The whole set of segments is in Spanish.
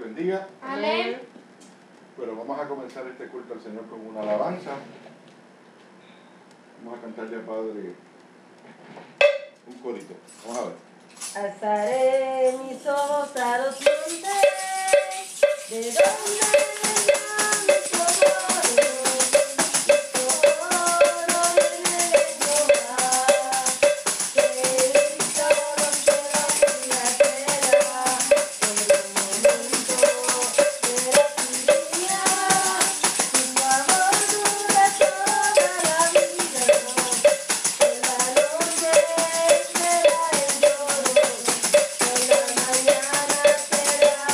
bendiga. Amén. Bueno, vamos a comenzar este culto al Señor con una alabanza. Vamos a cantarle al Padre un corito. Vamos a ver. Alzaré mis ojos a los montes, de donde vendrá mi socorro. Mi socorro viene de Jehová, que hizo los cielos y la tierra. En el momento de la lluvia, su amor dura toda la vida. En la noche será el lloro, por la mañana será la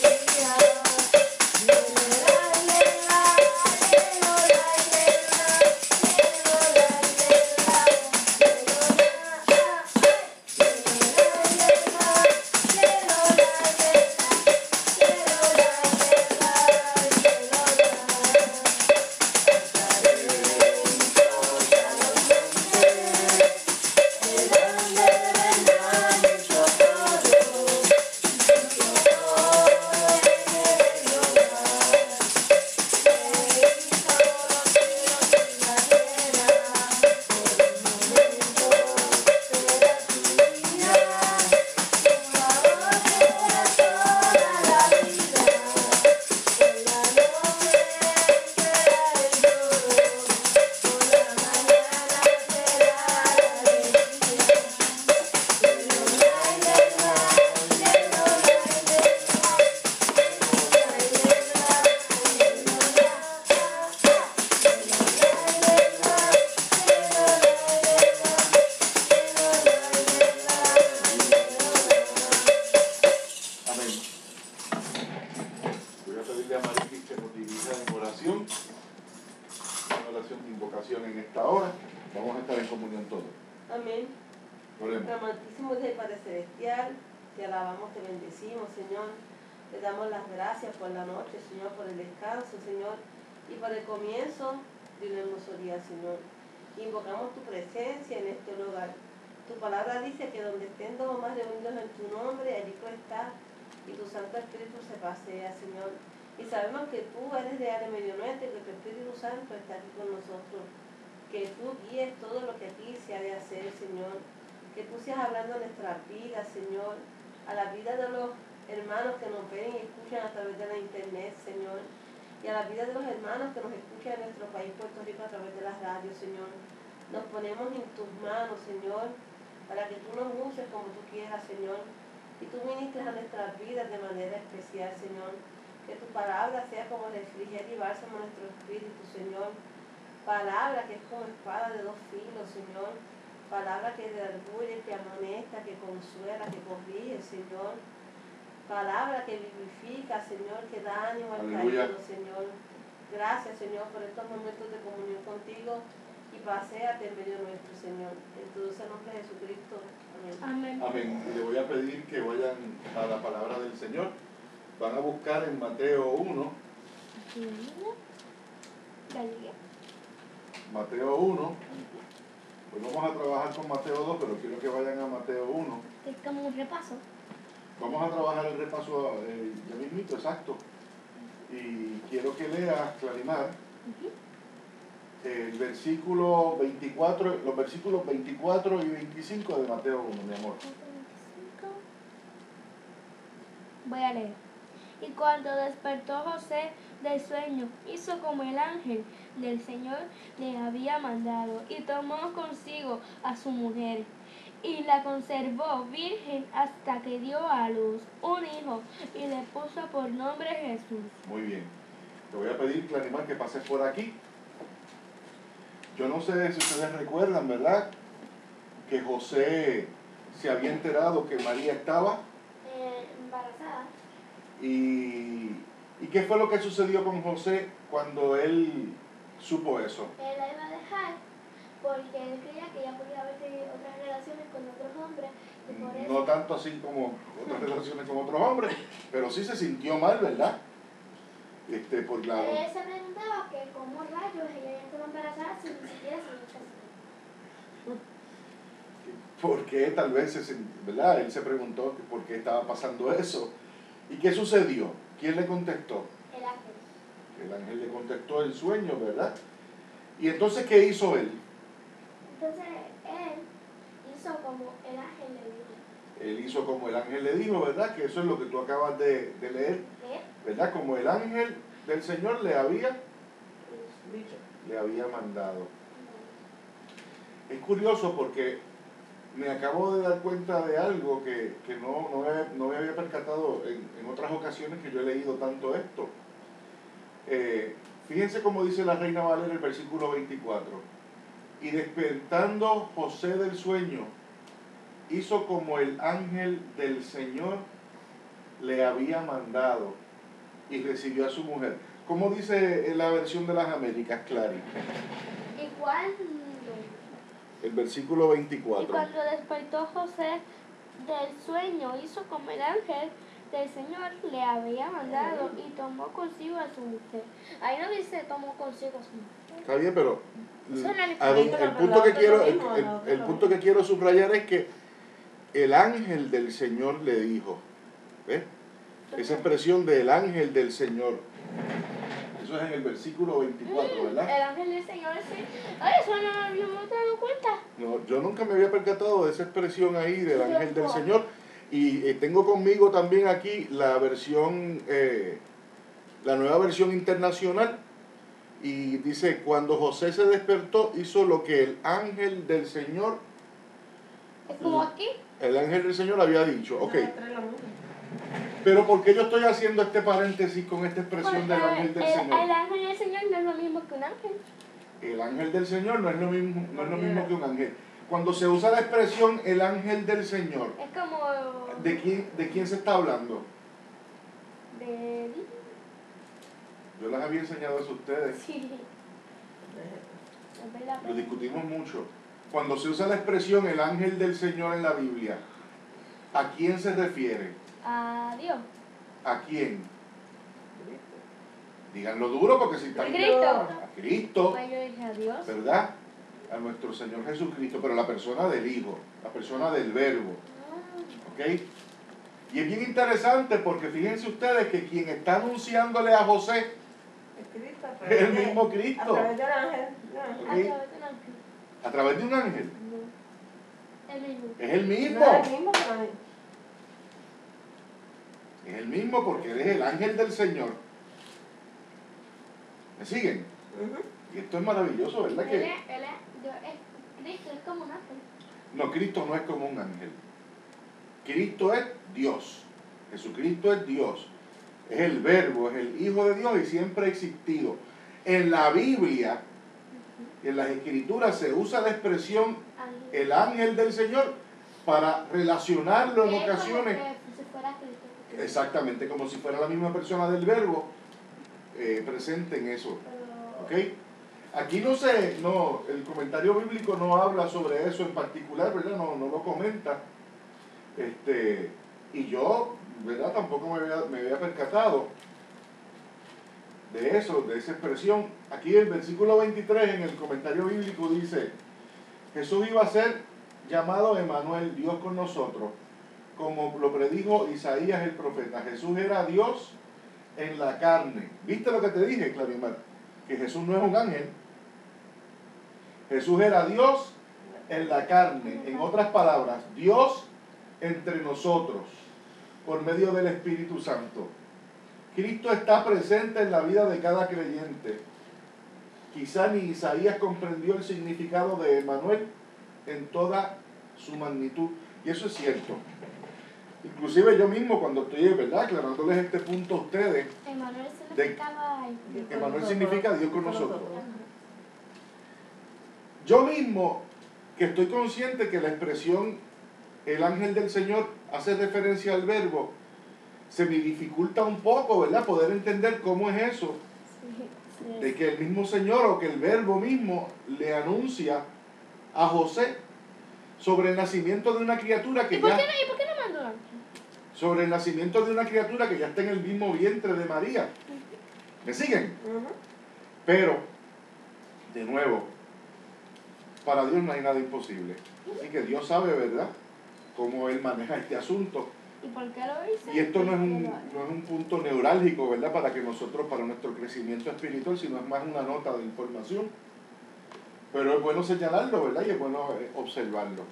alegría. Amén. Oremos. Amantísimo Dios y Padre Celestial, te alabamos, te bendecimos, Señor. Te damos las gracias por la noche, Señor, por el descanso, Señor, y por el comienzo de un hermoso día, Señor. Invocamos tu presencia en este lugar. Tu palabra dice que donde estén dos o más reunidos en tu nombre, allí tú estás, y tu Santo Espíritu se pasea, Señor. Y sabemos que tú eres real en medio nuestro, que tu Espíritu Santo está aquí con nosotros. Que tú guíes todo lo que aquí se ha de hacer, Señor. Que tú seas hablando de nuestras vidas, Señor, a la vida de los hermanos que nos ven y escuchan a través de la internet, Señor, y a la vida de los hermanos que nos escuchan en nuestro país, Puerto Rico, a través de las radios, Señor. Nos ponemos en tus manos, Señor, para que tú nos uses como tú quieras, Señor, y tú ministres a nuestras vidas de manera especial, Señor. Que tu palabra sea como refrigerio y bálsamo a nuestro espíritu, Señor. Palabra que es como espada de dos filos, Señor. Palabra que redarguye, que amonesta, que consuela, que corrige, Señor. Palabra que vivifica, Señor, que da ánimo al caído, Señor. Gracias, Señor, por estos momentos de comunión contigo y paséate en medio nuestro, Señor. En tu dulce nombre de Jesucristo. Amén. Amén. Amén. Y le voy a pedir que vayan a la palabra del Señor. Van a buscar en Mateo 1. Mateo 1. Pues vamos a trabajar con Mateo 2, pero quiero que vayan a Mateo 1. Es como un repaso. Vamos a trabajar el repaso ya mismito, exacto. Y quiero que leas, Clarimar, el versículo 24, los versículos 24 y 25 de Mateo 1, mi amor. Voy a leer. Y cuando despertó José del sueño, hizo como el ángel del Señor le había mandado, y tomó consigo a su mujer, y la conservó virgen hasta que dio a luz un hijo, y le puso por nombre Jesús. Muy bien. Te voy a pedir, Clarimar, que pases por aquí. Yo no sé si ustedes recuerdan, ¿verdad?, que José se había enterado que María estaba Embarazada. ¿Y qué fue lo que sucedió con José cuando él supo eso? Él la iba a dejar porque él creía que ella podía haber tenido otras relaciones con otros hombres y por eso... No tanto así como otras relaciones con otros hombres, pero sí se sintió mal, ¿verdad? Por la... Él se preguntaba que cómo rayos ella ya estaba embarazada sin ni siquiera se lo casó. ¿Por qué tal vez, ¿verdad? Él se preguntó por qué estaba pasando eso. ¿Y qué sucedió? ¿Quién le contestó? El ángel. El ángel le contestó el sueño, ¿verdad? Y entonces, ¿qué hizo él? Entonces él hizo como el ángel le dijo. Él hizo como el ángel le dijo, ¿verdad? Que eso es lo que tú acabas de leer, ¿verdad? Como el ángel del Señor le había mandado. Es curioso porque me acabo de dar cuenta de algo que no me había percatado en otras ocasiones que yo he leído tanto esto. Fíjense cómo dice la Reina Valera el versículo 24. Y despertando José del sueño, hizo como el ángel del Señor le había mandado y recibió a su mujer. ¿Cómo dice en la versión de las Américas, Clary? ¿Y cuándo? El versículo 24. Y cuando despertó José del sueño, hizo como el ángel del Señor le había mandado y tomó consigo a su mujer. Ahí no dice tomó consigo a su mujer. Está bien, pero Eso no le el punto que quiero subrayar es que el ángel del Señor le dijo. ¿Ves? Esa expresión del ángel del Señor. Eso es en el versículo 24, ¿verdad? El ángel del Señor, sí. Ay, eso no me había dado cuenta. No, yo nunca me había percatado de esa expresión ahí del ángel del Señor. Y tengo conmigo también aquí la versión, la nueva versión internacional. Y dice, cuando José se despertó, hizo lo que el ángel del Señor... Es como aquí. El ángel del Señor había dicho, ok. Pero ¿por qué yo estoy haciendo este paréntesis con esta expresión del ángel del Señor? El ángel del Señor no es lo mismo que un ángel. El ángel del Señor no es lo mismo que un ángel. Cuando se usa la expresión el ángel del Señor, Es como... ¿de quién se está hablando? De... Yo les había enseñado eso a ustedes. Sí. Es verdad. Lo discutimos mucho. Cuando se usa la expresión el ángel del Señor en la Biblia, ¿a quién se refiere? A Dios. ¿A quién? Díganlo duro porque si están... Cristo. A Cristo, Pues yo dije a Dios. ¿verdad? A nuestro Señor Jesucristo, pero la persona del Hijo, la persona del Verbo. ¿Ok? Y es bien interesante porque fíjense ustedes que quien está anunciándole a José es el mismo Cristo. A través del ángel. ¿Ok? A través de un ángel. A través de un ángel. No. El mismo. Es el mismo. No es el mismo, pero Es el mismo porque él es el ángel del Señor. ¿Me siguen? Y esto es maravilloso, ¿verdad? Que Cristo es como un ángel. no, Cristo no es como un ángel. Cristo es Dios. Jesucristo es Dios. Es el Verbo, es el Hijo de Dios y siempre ha existido. En la Biblia, en las Escrituras, se usa la expresión el ángel del Señor para relacionarlo en ocasiones. Como si fuera Cristo. Exactamente, como si fuera la misma persona del Verbo presente en eso. ¿Ok? Aquí el comentario bíblico no habla sobre eso en particular, ¿verdad? No lo comenta. Y yo, ¿verdad? Tampoco me había percatado de eso, de esa expresión. Aquí en el versículo 23, en el comentario bíblico dice, Jesús iba a ser llamado Emmanuel, Dios con nosotros, como lo predijo Isaías el profeta. Jesús era Dios en la carne. ¿Viste lo que te dije, Clarimar? Que Jesús no es un ángel. Jesús era Dios en la carne. En otras palabras, Dios entre nosotros, por medio del Espíritu Santo. Cristo está presente en la vida de cada creyente. Quizá ni Isaías comprendió el significado de Emmanuel en toda su magnitud. Y eso es cierto. Inclusive yo mismo cuando estoy, ¿verdad?, aclarándoles este punto a ustedes. Emmanuel significa Dios con nosotros. Yo mismo, que estoy consciente que la expresión el ángel del Señor hace referencia al Verbo, se me dificulta un poco, ¿verdad?, poder entender cómo es eso. De que el mismo Señor o que el Verbo mismo le anuncia a José sobre el nacimiento de una criatura que ¿Y por qué no mandó un ángel? Sobre el nacimiento de una criatura que ya está en el mismo vientre de María. ¿Me siguen? Pero, de nuevo, para Dios no hay nada imposible. Así que Dios sabe, ¿verdad?, cómo Él maneja este asunto. ¿Y por qué lo hice? Y esto no es un punto neurálgico, ¿verdad? Para nuestro crecimiento espiritual, sino es más una nota de información. Pero es bueno señalarlo, ¿verdad? Y es bueno observarlo.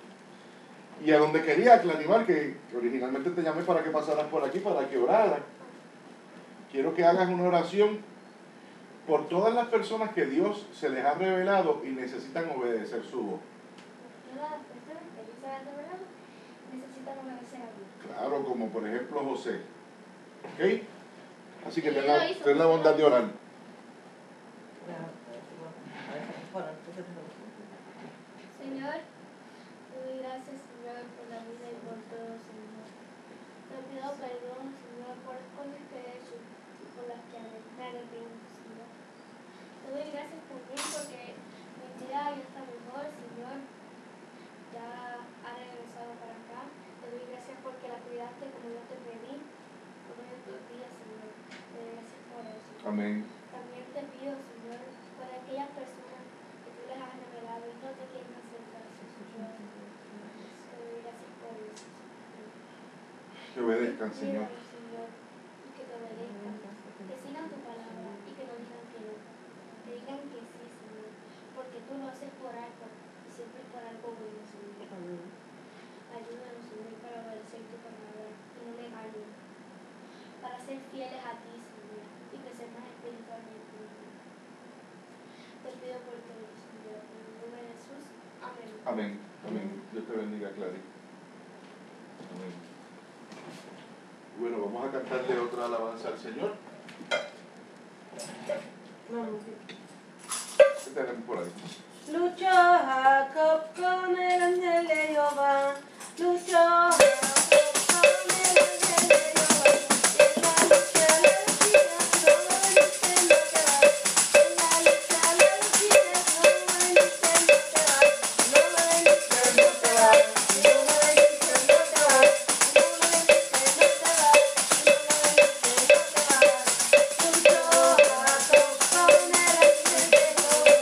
Y a donde quería, Clarival, que originalmente te llamé para que pasaras por aquí, para que oraras. Quiero que hagas una oración por todas las personas que Dios se les ha revelado y necesitan obedecer su voz. Todas las personas que Dios se han revelado necesitan obedecer a Dios. Claro, como por ejemplo José. ¿Ok? Así que Y ten él lo hizo. la bondad de orar. Señor, te doy gracias, Señor, por la vida y por todo, Señor. Te pido perdón, Señor, por las cosas que he hecho y por las que me arrepiento, Señor. Te doy gracias también porque mi vida ya está mejor, Señor. Ya ha regresado para acá. Te doy gracias porque la cuidaste como yo te pedí todos estos días, Señor. Te doy gracias por eso. Amén. También te pido, Señor, por aquellas personas que tú les has revelado y no te quieren hacer caso, Señor. Te doy gracias por eso. Que obedezcan, Señor. Señor, y que te obedezcan, que sigan tu palabra y que no digan que no. Que digan que sí, Señor, porque tú lo haces por algo y siempre es por algo bueno, Señor. Ayúdanos, Señor, para obedecer tu palabra y no negarla, para ser fieles a ti, Señor, y crecer más espiritualmente. Te pido por todo, Señor, en el nombre de Jesús. Amén. Amén. Amén. Dios te bendiga, Clary. Amén. Bueno, vamos a cantarle otra alabanza al Señor. ¿Qué tenemos por ahí? Luchó Jacob con el ángel de Jehová. Luchó Jacob con el ángel de Jehová. En la lucha le decía, no veniste, no te vas. En la lucha le decía, no veniste, no te vas. No veniste, no te vas. No veniste, no te vas. No veniste, no te vas. No veniste, no te vas. Luchó Jacob con el ángel de Jehová.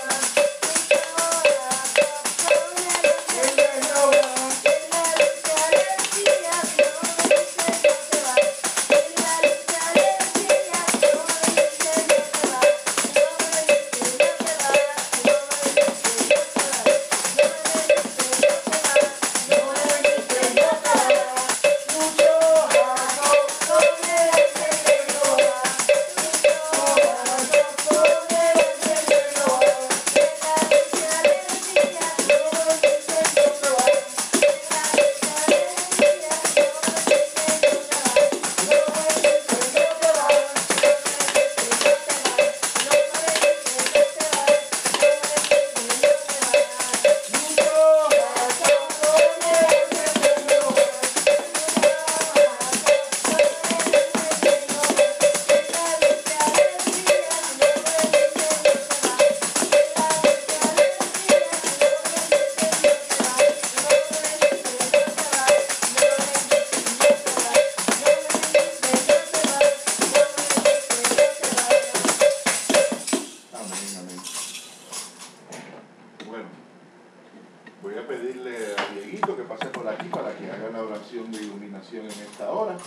Bueno, voy a pedirle a Dieguito que pase por aquí para que haga la oración de iluminación en esta hora.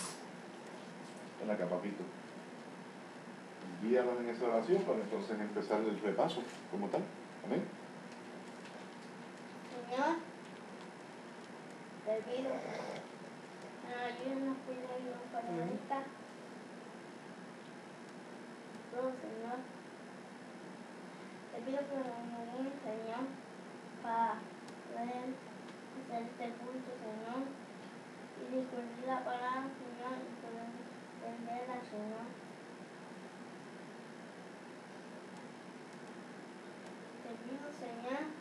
Ven acá, papito. Guíanos en esa oración para entonces empezar el repaso como tal. Amén. Señor, te pido ayúdanos, cuídanos para esta. Todo, Señor. Te pido que nos ayudes, Señor, para poder hacer este culto, Señor, y discutir la palabra, Señor, y poder entenderla, Señor. Te pido, Señor,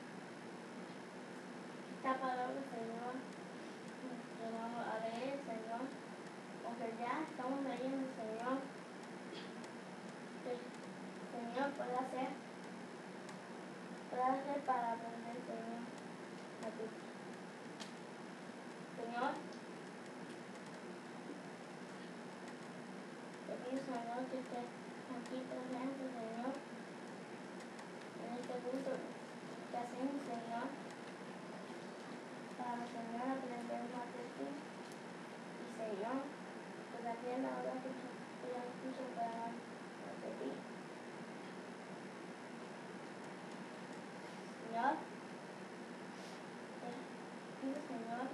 esta palabra, Señor, que vamos a leer, Señor, porque ya estamos leyendo, Señor, que el Señor pueda hacer para aprender, Señor, a ti. Señor, te pido, Señor, que estés aquí presente, Señor, en este culto que hacemos, Señor, para, Señor, aprender más de ti. Y, Señor, la hora que ella puso para repetir. Señor. Señor.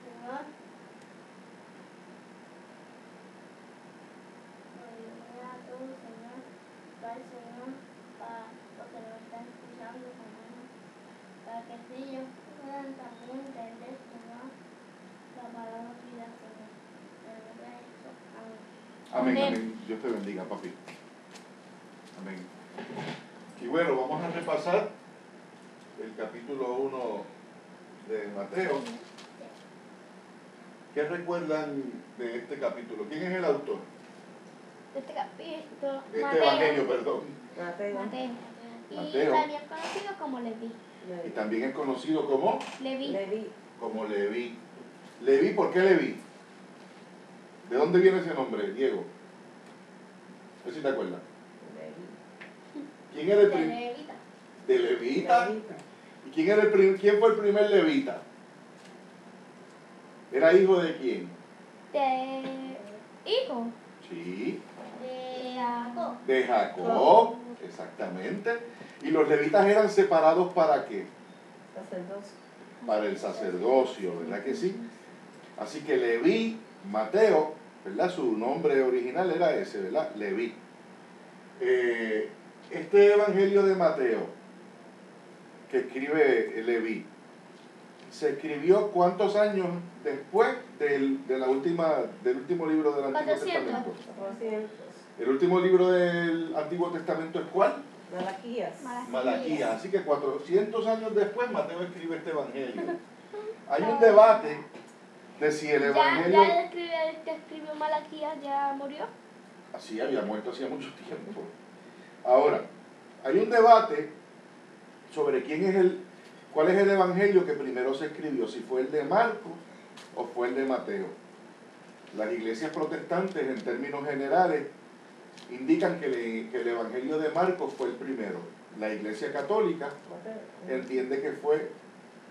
Señor. Ayúdame a todos, Señor. Para el Señor, para los que nos están escuchando, Señor. Para que ellos puedan también entender, Señor, la palabra vida, Señor. En el nombre de Jesús. Amén. Amén, amén. Dios te bendiga, papi. Amén. Y bueno, vamos a repasar el capítulo 1 de Mateo. ¿Qué recuerdan de este capítulo? ¿Quién es el autor? Este capítulo. De este evangelio, perdón. Mateo. Mateo. Y Mateo. también conocido como Leví. Y también es conocido como Leví. Leví. Leví, ¿por qué Leví? ¿De dónde viene ese nombre, Diego? A ver si te acuerdas. ¿Quién era el De primer? Levita. De Levita. ¿Y quién fue el primer levita? ¿Era hijo de quién? De hijo. Sí, De Jacob. de Jacob, exactamente. ¿Y los levitas eran separados para qué? Sacerdocio. Para el sacerdocio, ¿verdad que sí? Así que Leví, Mateo, ¿verdad? Su nombre original era ese, ¿verdad? Leví. Este evangelio de Mateo, que escribe Leví, se escribió ¿cuántos años después del último libro del Antiguo 400. Testamento? 400. El último libro del Antiguo Testamento es ¿cuál? Malaquías. Malaquías. Así que 400 años después Mateo escribe este evangelio. Hay un debate de si el evangelio... Ya el que escribió Malaquías ya murió. Así había muerto hacía mucho tiempo. Ahora, hay un debate sobre cuál es el evangelio que primero se escribió, si fue el de Marcos o fue el de Mateo. Las iglesias protestantes, en términos generales, indican que el evangelio de Marcos fue el primero. La iglesia católica entiende que fue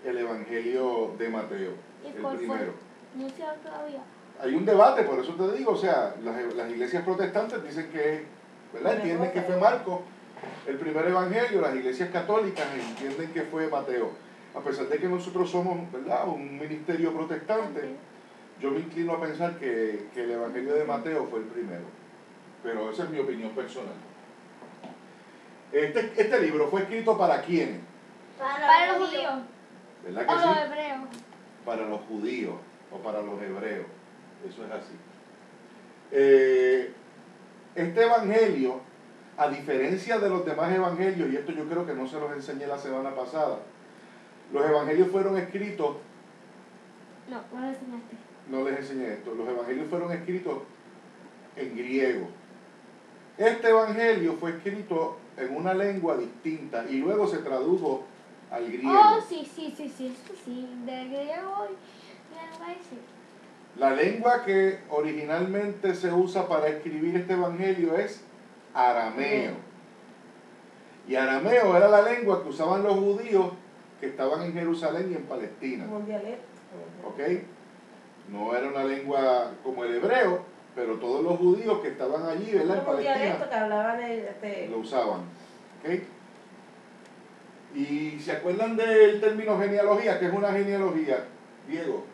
el evangelio de Mateo, ¿Y el cuál fue? primero. No sé todavía. Hay un debate, por eso te digo, o sea, las iglesias protestantes dicen que, ¿verdad? Entienden que fue Marcos el primer evangelio, las iglesias católicas entienden que fue Mateo. A pesar de que nosotros somos, ¿verdad?, un ministerio protestante, yo me inclino a pensar que el evangelio de Mateo fue el primero. Pero esa es mi opinión personal. Este libro fue escrito ¿para quiénes? Para los judíos. ¿Verdad O que los sí? hebreos. Para los judíos o para los hebreos. Eso es así. Este evangelio, a diferencia de los demás evangelios, y esto yo creo que no se los enseñé la semana pasada, los evangelios fueron escritos... No lo enseñaste. No les enseñé esto. Los evangelios fueron escritos en griego. Este evangelio fue escrito en una lengua distinta y luego se tradujo al griego. Oh, sí, eso sí. De griego sí. La lengua que originalmente se usa para escribir este evangelio es arameo. Y arameo era la lengua que usaban los judíos que estaban en Jerusalén y en Palestina. Como un dialecto. ¿Ok? No era una lengua como el hebreo, pero todos los judíos que estaban allí, ¿verdad?, en Como un dialecto Palestina, que hablaban lo usaban. ¿Ok? Y ¿se acuerdan del término genealogía? ¿Qué es una genealogía, Diego?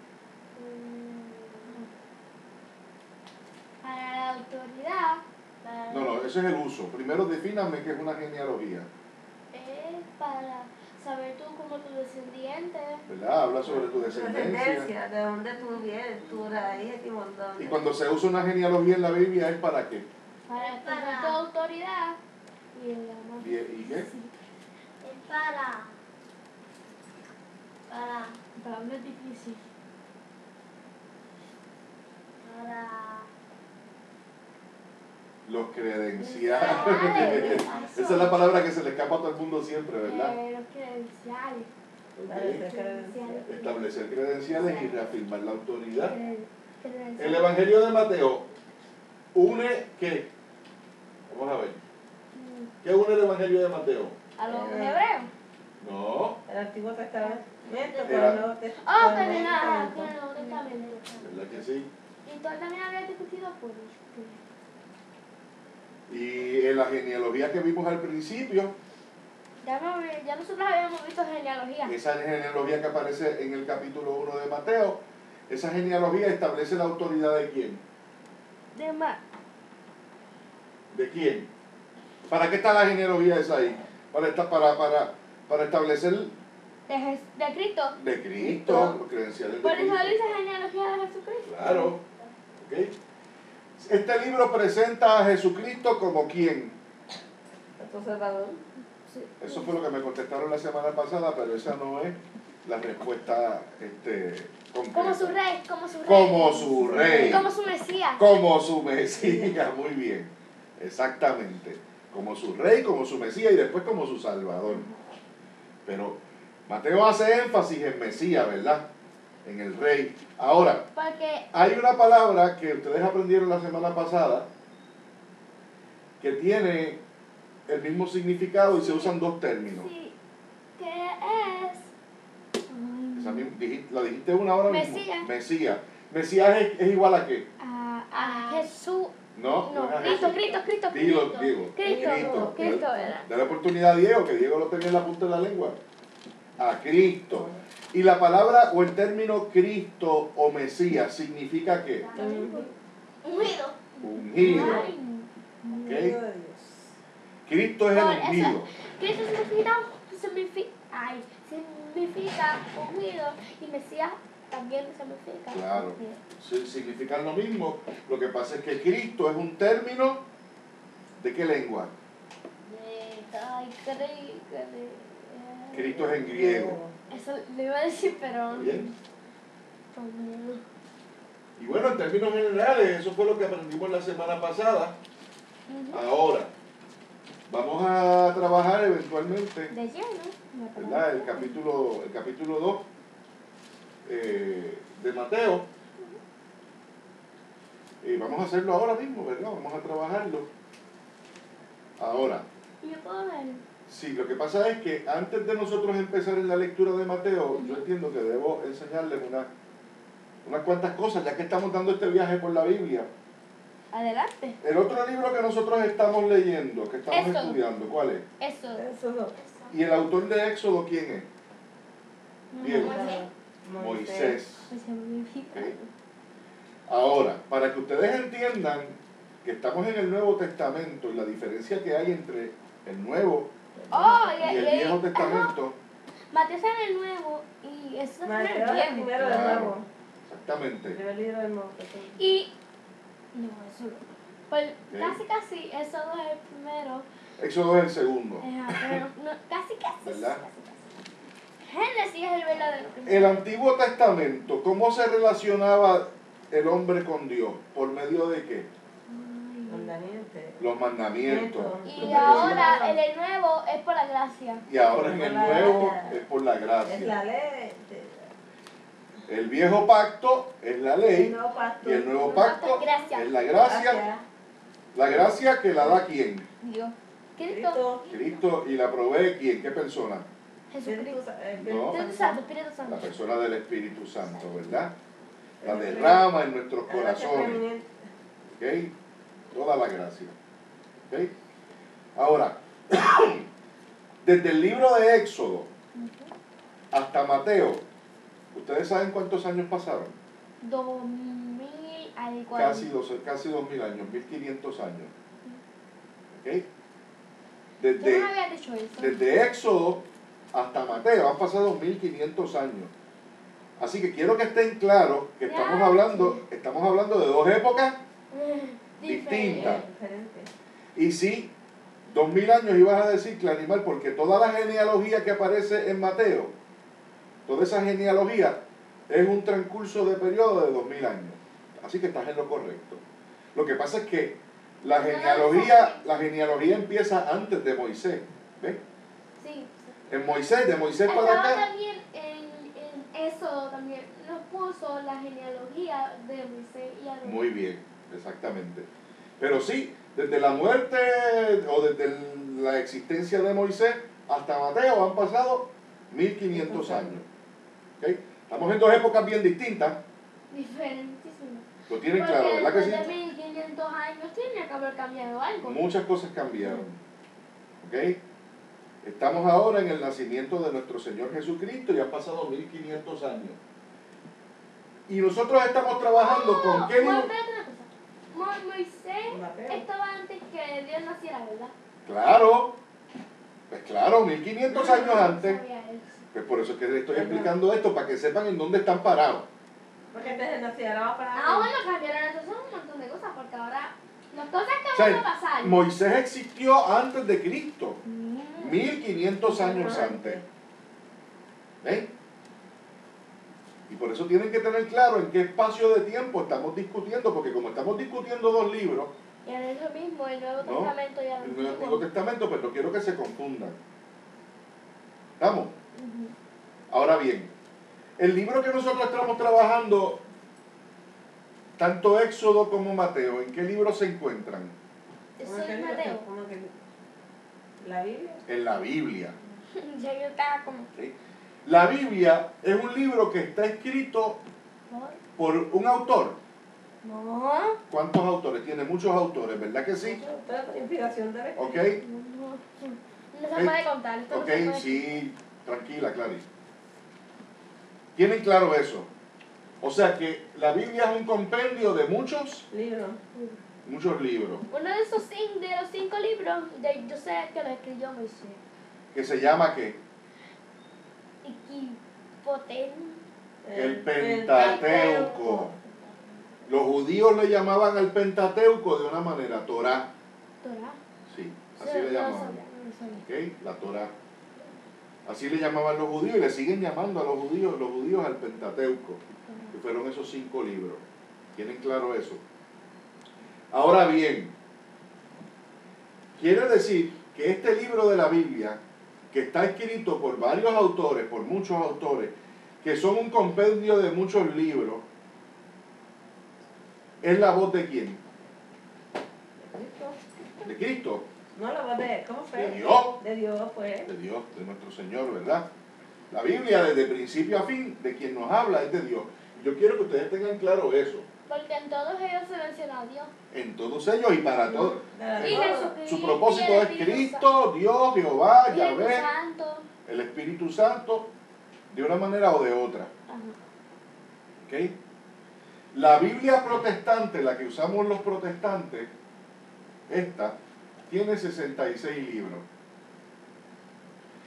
Para la autoridad. No, ese es el uso. Primero defíname qué es una genealogía. Es para saber tú como tu descendiente. ¿Verdad? Habla sobre tu descendencia. De dónde tú vienes, tu raíz y montón. Y cuando se usa una genealogía en la Biblia, ¿es para qué? Para tener tu autoridad. ¿Y qué? Es para hablar difícil. Para Los credenciales. Esa es la palabra que se le escapa a todo el mundo siempre, ¿verdad? Los credenciales. Ok. Establecer credenciales y reafirmar la autoridad. Credenciales. El Evangelio de Mateo une ¿qué? Vamos a ver. ¿Qué une el Evangelio de Mateo? A los hebreos. No. El Antiguo Testamento con Era- el Nuevo Testamento. Oh, con el Nuevo Testamento. ¿Verdad ¿verdad que sí? Y tú también habías discutido por eso. Y en la genealogía que vimos al principio, Ya nosotros habíamos visto genealogía. esa genealogía que aparece en el capítulo 1 de Mateo, esa genealogía establece la autoridad de quién. De más. ¿De quién? ¿Para qué está la genealogía esa ahí? Para establecer De Cristo. de Cristo, los credenciales de Por eso Cristo. dice genealogía de Jesucristo. Claro. ¿Ok? Este libro presenta a Jesucristo como quién. Nuestro Salvador. Sí. Eso fue lo que me contestaron la semana pasada, pero esa no es la respuesta concreta. Como su rey, como su rey. Como su rey. Como su Mesías. Como su Mesías, muy bien. Exactamente. Como su rey, como su Mesías y después como su Salvador. Pero Mateo hace énfasis en Mesías, ¿verdad? En el rey. Ahora, Porque hay una palabra que ustedes aprendieron la semana pasada que tiene el mismo significado y se usan dos términos. sí, ¿qué es? Esa la dijiste una hora mismo. Mesías. Mesías. Mesías es igual a qué? A Jesús. No, No, es a Cristo, Jesús. Cristo. Cristo era. Dale oportunidad a Diego, que Diego lo tenía en la punta de la lengua. A Cristo. Y la palabra o el término Cristo o Mesías significa qué? Ungido. Ungido. Ay. ¿Ok? Hijo de Dios. Cristo es el ungido. Cristo significa ungido y Mesías también significa. Claro. Significan lo mismo. Lo que pasa es que Cristo es un término ¿de qué lengua? Cristo es en griego. Eso lo iba a decir, pero. Bien. Y bueno, en términos generales, eso fue lo que aprendimos la semana pasada. Ahora, vamos a trabajar eventualmente, De lleno. ¿verdad? El capítulo 2 de Mateo. Y vamos a hacerlo ahora mismo, ¿verdad? Vamos a trabajarlo. Ahora, ¿Yo puedo ver? sí, lo que pasa es que antes de nosotros empezar en la lectura de Mateo, yo entiendo que debo enseñarles unas cuantas cosas, ya que estamos dando este viaje por la Biblia. Adelante. El otro libro que nosotros estamos leyendo, que estamos Éxodo. estudiando, ¿cuál es? Eso. Eso no. ¿Y el autor de Éxodo quién es? Diego. Moisés. Moisés. ¿Ok? Ahora, para que ustedes entiendan que estamos en el Nuevo Testamento y la diferencia que hay entre el Nuevo Oh, y el Viejo Testamento, Mateo está en el nuevo y eso es Mateo en es el el viejo. primero del Claro. nuevo. exactamente. Primer libro del Nuevo Testamento. Y. No, eso no. Pues casi, eso no es el primero. Éxodo es el segundo. Pero no, casi. ¿Verdad? Génesis es el verdadero primero. El Antiguo Testamento, ¿cómo se relacionaba el hombre con Dios? ¿Por medio de qué? Mandamientos. Los mandamientos. Y ahora en el nuevo es por la gracia. Y ahora en el Nuevo es por la Es gracia. la ley. El viejo pacto es la El ley nuevo pacto. y el nuevo pacto Gracia. es la gracia. La gracia que la da ¿quién? Dios. Cristo. Cristo. Cristo. ¿Y la provee quién? ¿Qué persona? Jesucristo. No. Espíritu Santo, Espíritu La Santo. persona del Espíritu Santo, ¿verdad? La derrama en nuestros corazones. ¿Ok? Toda la gracia. ¿Ok? Ahora, desde el libro de Éxodo hasta Mateo, ¿ustedes saben cuántos años pasaron? 2000 al Casi 2000 años, 1500 años. ¿Ok? Yo no había dicho eso. Desde Éxodo hasta Mateo han pasado 1500 años. Así que quiero que estén claros que estamos hablando de dos épocas distintas. Diferente. Y sí, 2000 años ibas a decir, Clarimal, porque toda la genealogía que aparece en Mateo, toda esa genealogía es un transcurso de periodo de 2000 años. Así que estás en lo correcto. Lo que pasa es que la genealogía empieza antes de Moisés. ¿Ves? Sí. En Moisés, de Moisés para Estaba acá. también en eso, también nos puso la genealogía de Moisés y Aarón. Muy bien, exactamente. Pero sí, desde la muerte o desde la existencia de Moisés hasta Mateo han pasado 1500 años. ¿Okay? Estamos en dos épocas bien distintas, Diferentísimo. Lo tienen Porque claro, ¿verdad que sí? después de 1500 años tiene que haber cambiado algo. Muchas cosas cambiaron. ¿Ok? Estamos ahora en el nacimiento de nuestro Señor Jesucristo y han pasado 1500 años. Y nosotros estamos trabajando con qué libro. Espérate una cosa. Moisés Mateo. estaba antes que Dios naciera, ¿verdad? Claro, pues claro, 1500 años antes. Sabía eso. Pues por eso es que les estoy explicando esto, para que sepan en dónde están parados. Porque antes de nacer era para Ah, bueno, cambiaron entonces un montón de cosas, porque ahora las cosas que O van a sea, pasar. Moisés existió antes de Cristo, Mm. 1500 años antes. ¿Ven? Y por eso tienen que tener claro en qué espacio de tiempo estamos discutiendo, porque como estamos discutiendo dos libros, Y ahora es lo mismo, el Nuevo ¿no? Testamento y el El Antiguo. Antiguo Testamento, pues no quiero que se confundan. ¿Estamos? Ujú. Ahora bien, el libro que nosotros estamos trabajando, tanto Éxodo como Mateo, ¿en qué libro se encuentran? Eso es Mateo. ¿Cómo que la Biblia? En la Biblia. Ya yo estaba como. ¿Sí? La Biblia es un libro que está escrito por un autor. No. ¿Cuántos autores? Tiene muchos autores, ¿verdad que sí? Toda inspiración de la ¿Ok? No se puede contar. Esto no se Ok, puede. sí, tranquila, Clarice. ¿Tienen claro eso? O sea que la Biblia es un compendio de muchos libro. libros, Uno de esos de los 5 libros, yo sé que lo escribió Moisés. que se llama ¿qué? Equipoten. El Pentateuco. Los judíos le llamaban al Pentateuco de una manera, Torá. Torah. Sí, Sí, así le no lo llamaban. sabía, no lo sabía. ¿Ok? La Torá. Así le llamaban los judíos y le siguen llamando a los judíos al Pentateuco, que fueron esos 5 libros. ¿Tienen claro eso? Ahora bien, quiere decir que este libro de la Biblia, que está escrito por varios autores, por muchos autores, que son un compendio de muchos libros, ¿es la voz de quién? De Cristo, No, la voz de, ¿cómo fue? de Dios, De Dios, pues. de Dios, de nuestro Señor, ¿verdad? La Biblia, desde principio a fin, de quien nos habla es de Dios. Yo quiero que ustedes tengan claro eso, Porque en todos ellos se menciona a Dios. en todos ellos y para todos. Y Jesucristo. Su propósito y el es Espíritu Cristo, Dios, Jehová, Santo. Y el Yahvé, Santo. el Espíritu Santo, de una manera o de otra. Ajá. ¿Ok? La Biblia protestante, la que usamos los protestantes, esta, tiene 66 libros.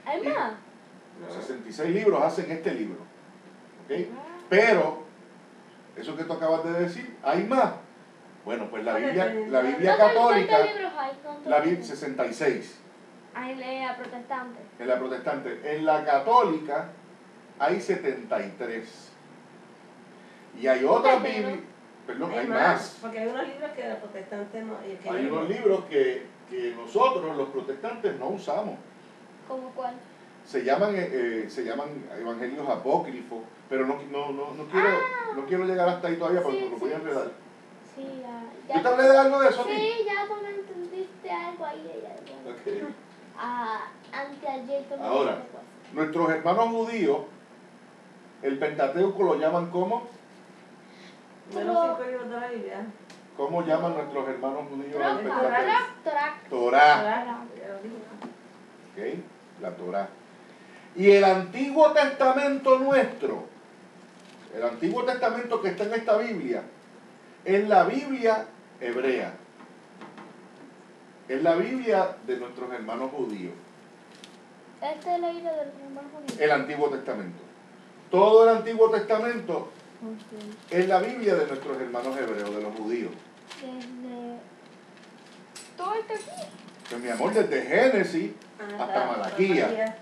¿Hay Y- más? 66 libros hacen este libro. ¿Ok? Pero, eso que tú acabas de decir, hay más. Bueno, pues la Biblia católica, ¿Cuántos libros hay? ¿Cuántos la Biblia libros? 66 Hay lea protestante. en la protestante. En la católica hay 73. Y hay otras Pero- Biblias, perdón, hay Hay más. más. Porque hay unos libros que los protestantes no. y que Hay yo unos no. libros que nosotros, los protestantes, no usamos. ¿Cómo cuál? Se llaman evangelios apócrifos, pero no quiero llegar hasta ahí todavía porque Sí, lo voy a sí, enredar. Sí, ya. ¿Yo te hablé de algo de eso a ti? Sí, ya tú me entendiste algo ahí. Ya. Ok. Anteayer tú me Ahora, dijiste cosas. nuestros hermanos judíos, el Pentateuco lo llaman ¿cómo? De los 5 libros de la Biblia. ¿Cómo llaman nuestros hermanos judíos al Torah, Pentateuco? Torah. Torá. Ahora, ya lo dije. ¿Ok? La Torá. Y el Antiguo Testamento nuestro, el Antiguo Testamento que está en esta Biblia, es la Biblia hebrea. Es la Biblia de nuestros hermanos judíos. Este es la Biblia del hermano judío. El Antiguo Testamento. Todo el Antiguo Testamento Ok. es la Biblia de nuestros hermanos hebreos, de los judíos. Desde todo este aquí. Pues mi amor, desde Génesis hasta Malaquía. Ajá.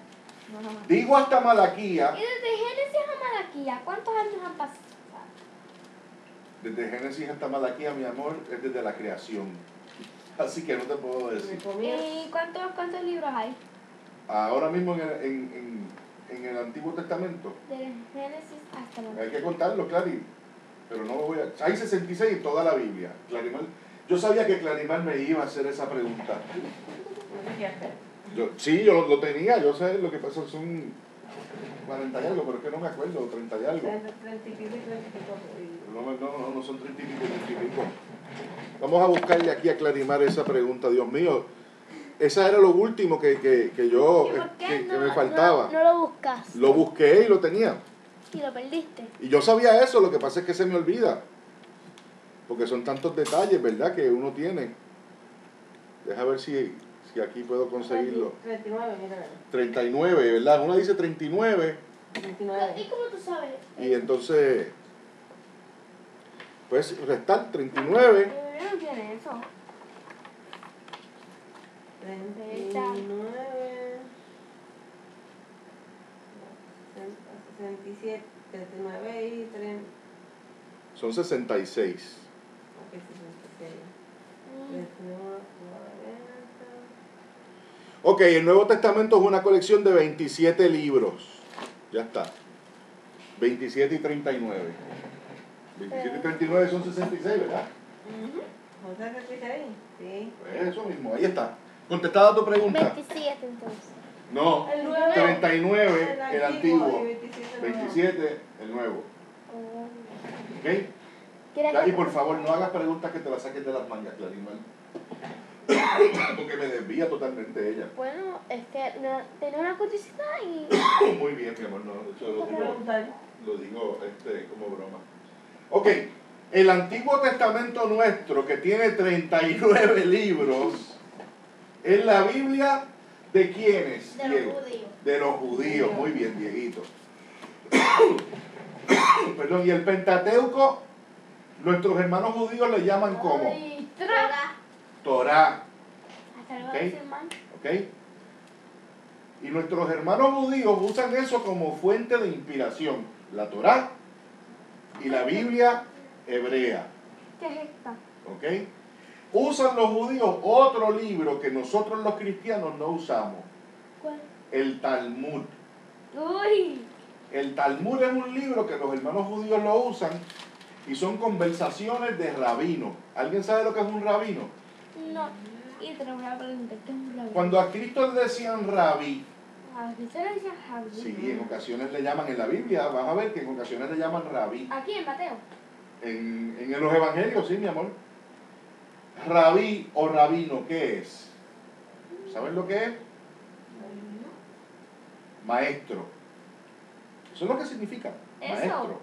Digo hasta Malaquía, Y desde Génesis a Malaquía, ¿cuántos años han pasado? desde Génesis hasta Malaquía, mi amor, es desde la creación. Así que no te puedo Me decir. comía. ¿Y cuántos libros hay? Ahora mismo en el Antiguo Testamento, Desde Génesis hasta hay Malaquía. que contarlo, Clary, pero no lo voy a... Hay 66 en toda la Biblia. Clarimar, yo sabía que Clarimar me iba a hacer esa pregunta. No sé qué hacer. Sí, yo lo tenía, yo sé, lo que pasa son 40 y algo, pero es que no me acuerdo, 30 y algo. 30 y pico y 30 y pico. No son 30 y pico, 30 y pico. Vamos a buscarle aquí a Clarimar esa pregunta, Dios mío. Esa era lo último que yo, ¿Y por qué que me faltaba. No lo buscas? Lo busqué y lo tenía. Y lo perdiste. Y yo sabía eso, lo que pasa es que se me olvida. Porque son tantos detalles, ¿verdad?, que uno tiene. Deja ver si aquí puedo conseguirlo. 39, mira. 39, ¿verdad? Uno dice 39 29. ¿Y cómo tú sabes? y entonces, pues restar 39. No tiene eso. 39. 67, 39 y 30. Son 66. Ok, 66. 39, 40. Ok, el Nuevo Testamento es una colección de 27 libros. Ya está. 27 y 39. 27 y 39 son 66, ¿verdad? ¿Otra 66? Sí. Pues eso mismo, ahí está. Contestada tu pregunta. 27 entonces. No, El nuevo. 39 el antiguo, Y 27 el nuevo. 27 el nuevo. ¿Ok? Y por favor, no hagas preguntas que te las saques de las mangas, Clarimar. Porque me desvía totalmente ella. Bueno, es que tenía una curiosidad y... Muy bien, mi amor, no, eso ¿Qué preguntar? lo digo como broma. Ok, el Antiguo Testamento nuestro, que tiene 39 libros, es la Biblia de quiénes? De los judíos. De los judíos, muy bien, Dieguito. Perdón, y el Pentateuco, nuestros hermanos judíos le llaman como Torá. Hasta luego, Ok. hermano. ¿Ok? Y nuestros hermanos judíos usan eso como fuente de inspiración. La Torá y la Biblia hebrea. ¿Qué es esta? ¿Ok? Usan los judíos otro libro que nosotros los cristianos no usamos. ¿Cuál? El Talmud. Uy. El Talmud es un libro que los hermanos judíos lo usan y son conversaciones de rabinos. ¿Alguien sabe lo que es un rabino? No. Y te voy a preguntar, ¿qué es un rabí? Cuando a Cristo le decían rabí, ¿A qué se le dice rabí? sí, en ocasiones le llaman en la Biblia, vas a ver que en ocasiones le llaman rabí. Aquí en Mateo. En los evangelios, sí, mi amor. Rabí o rabino, ¿qué es? ¿Saben lo que es? Maestro. Eso es lo que significa, Eso. maestro.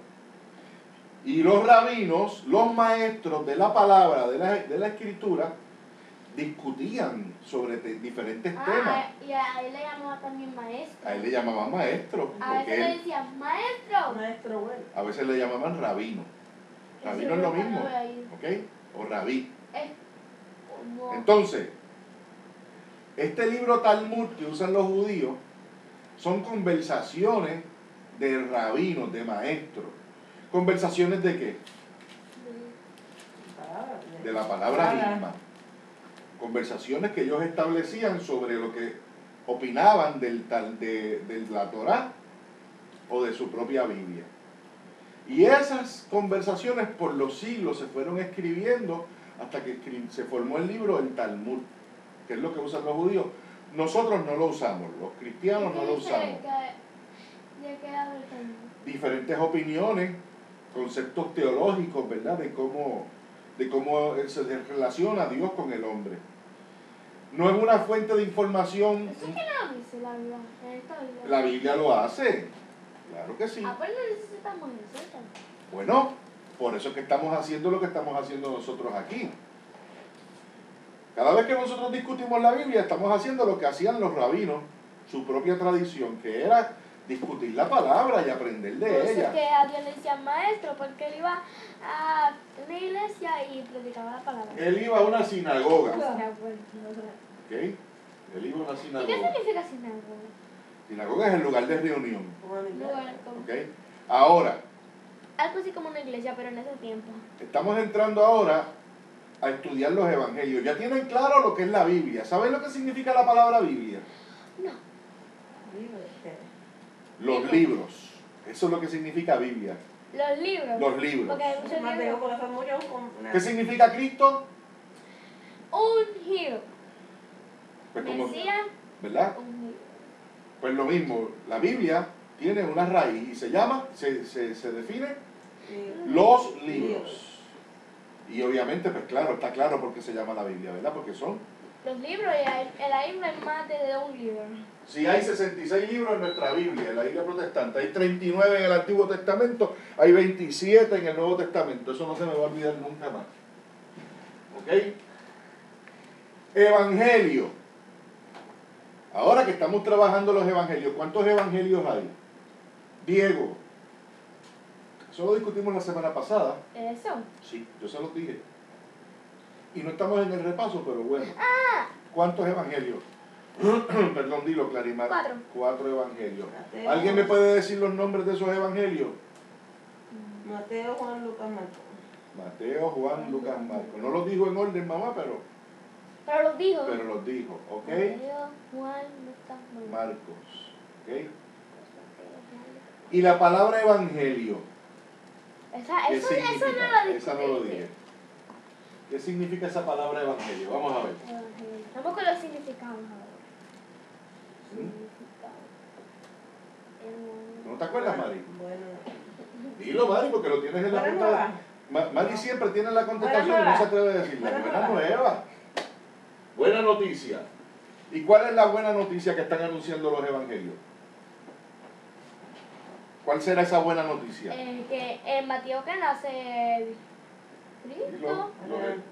Y los rabinos, los maestros de la palabra, de la escritura, discutían sobre diferentes temas. Y a él le llamaba también maestro. A él le llamaban maestro, A veces porque le él, decían maestro. Maestro bueno. a veces le llamaban rabino. Rabino es lo mismo, ¿ok? O rabí. Como... Entonces, este libro Talmud que usan los judíos son conversaciones de rabinos, de maestros. ¿Conversaciones de qué? De la palabra misma. Conversaciones que ellos establecían sobre lo que opinaban de la Torá o de su propia Biblia. Y esas conversaciones por los siglos se fueron escribiendo hasta que se formó el libro el Talmud, que es lo que usan los judíos. Nosotros no lo usamos, los cristianos no lo usamos. ¿De qué habla el Talmud? Diferentes opiniones, conceptos teológicos, ¿verdad? De cómo se relaciona Dios con el hombre. No es una fuente de información. ¿Eso qué no dice la Biblia? En esta Biblia. La Biblia lo hace, claro que sí. Ah, pues no necesitamos eso. Bueno, por eso es que estamos haciendo lo que estamos haciendo nosotros aquí. Cada vez que nosotros discutimos la Biblia, estamos haciendo lo que hacían los rabinos, su propia tradición, que era discutir la palabra y aprender de Por eso ella. es que a Dios le decían maestro, porque él iba a una iglesia y predicaba la palabra. Él iba a una sinagoga, ¿Y ¿ok? Él iba a una qué sinagoga. significa sinagoga? Sinagoga es el lugar de reunión, Lugar como... ¿ok? Ahora, Algo así como una iglesia, pero en ese tiempo. estamos entrando ahora a estudiar los evangelios. Ya tienen claro lo que es la Biblia. ¿Saben lo que significa la palabra Biblia? No. Los libros. Eso es lo que significa Biblia. Los libros. Los libros. Porque hay muchos Mateo libros. corazón murió con ¿Qué significa Cristo? Ungido. Pues como, Mesías, ¿verdad? ungido. Pues lo mismo. La Biblia tiene una raíz y se llama, se define Libros. los libros. Y obviamente, pues claro, está claro por qué se llama la Biblia, ¿verdad? Porque son, Los libros, en la Biblia hay más de un libro. si hay 66 libros en nuestra Biblia, en la Biblia protestante, hay 39 en el Antiguo Testamento, hay 27 en el Nuevo Testamento, eso no se me va a olvidar nunca más. ¿Ok? Evangelio. Ahora que estamos trabajando los evangelios, ¿cuántos evangelios hay? Diego. Eso lo discutimos la semana pasada. ¿Eso? Sí, yo se los dije. Y no estamos en el repaso, pero bueno. ¿Cuántos evangelios? Perdón, dilo, Clarimar. 4. 4 evangelios. Mateo. ¿Alguien me puede decir los nombres de esos evangelios? Mateo, Juan, Lucas, Marcos. Mateo, Juan, Lucas, Marcos. No los dijo en orden, mamá, pero Pero los dijo. los dijo. ¿Ok? Mateo, Juan, Lucas, Marcos. Marcos. ¿Ok? Y la palabra evangelio. ¿Qué Eso significa? no lo discutí. Esa no lo dije. ¿Qué significa esa palabra evangelio? Vamos a ver. Vamos con los significados ahora. ¿Mm? Significado. ¿No te acuerdas, Mari? Bueno. Dilo, Mari, porque lo tienes en la Buena punta. nueva. Mari siempre tiene la contestación y Buena no se nueva. atreve a decirla. Buena Buena nueva. nueva. Buena noticia. ¿Y cuál es la buena noticia que están anunciando los evangelios? ¿Cuál será esa buena noticia? Que en Mateo que nace Cristo.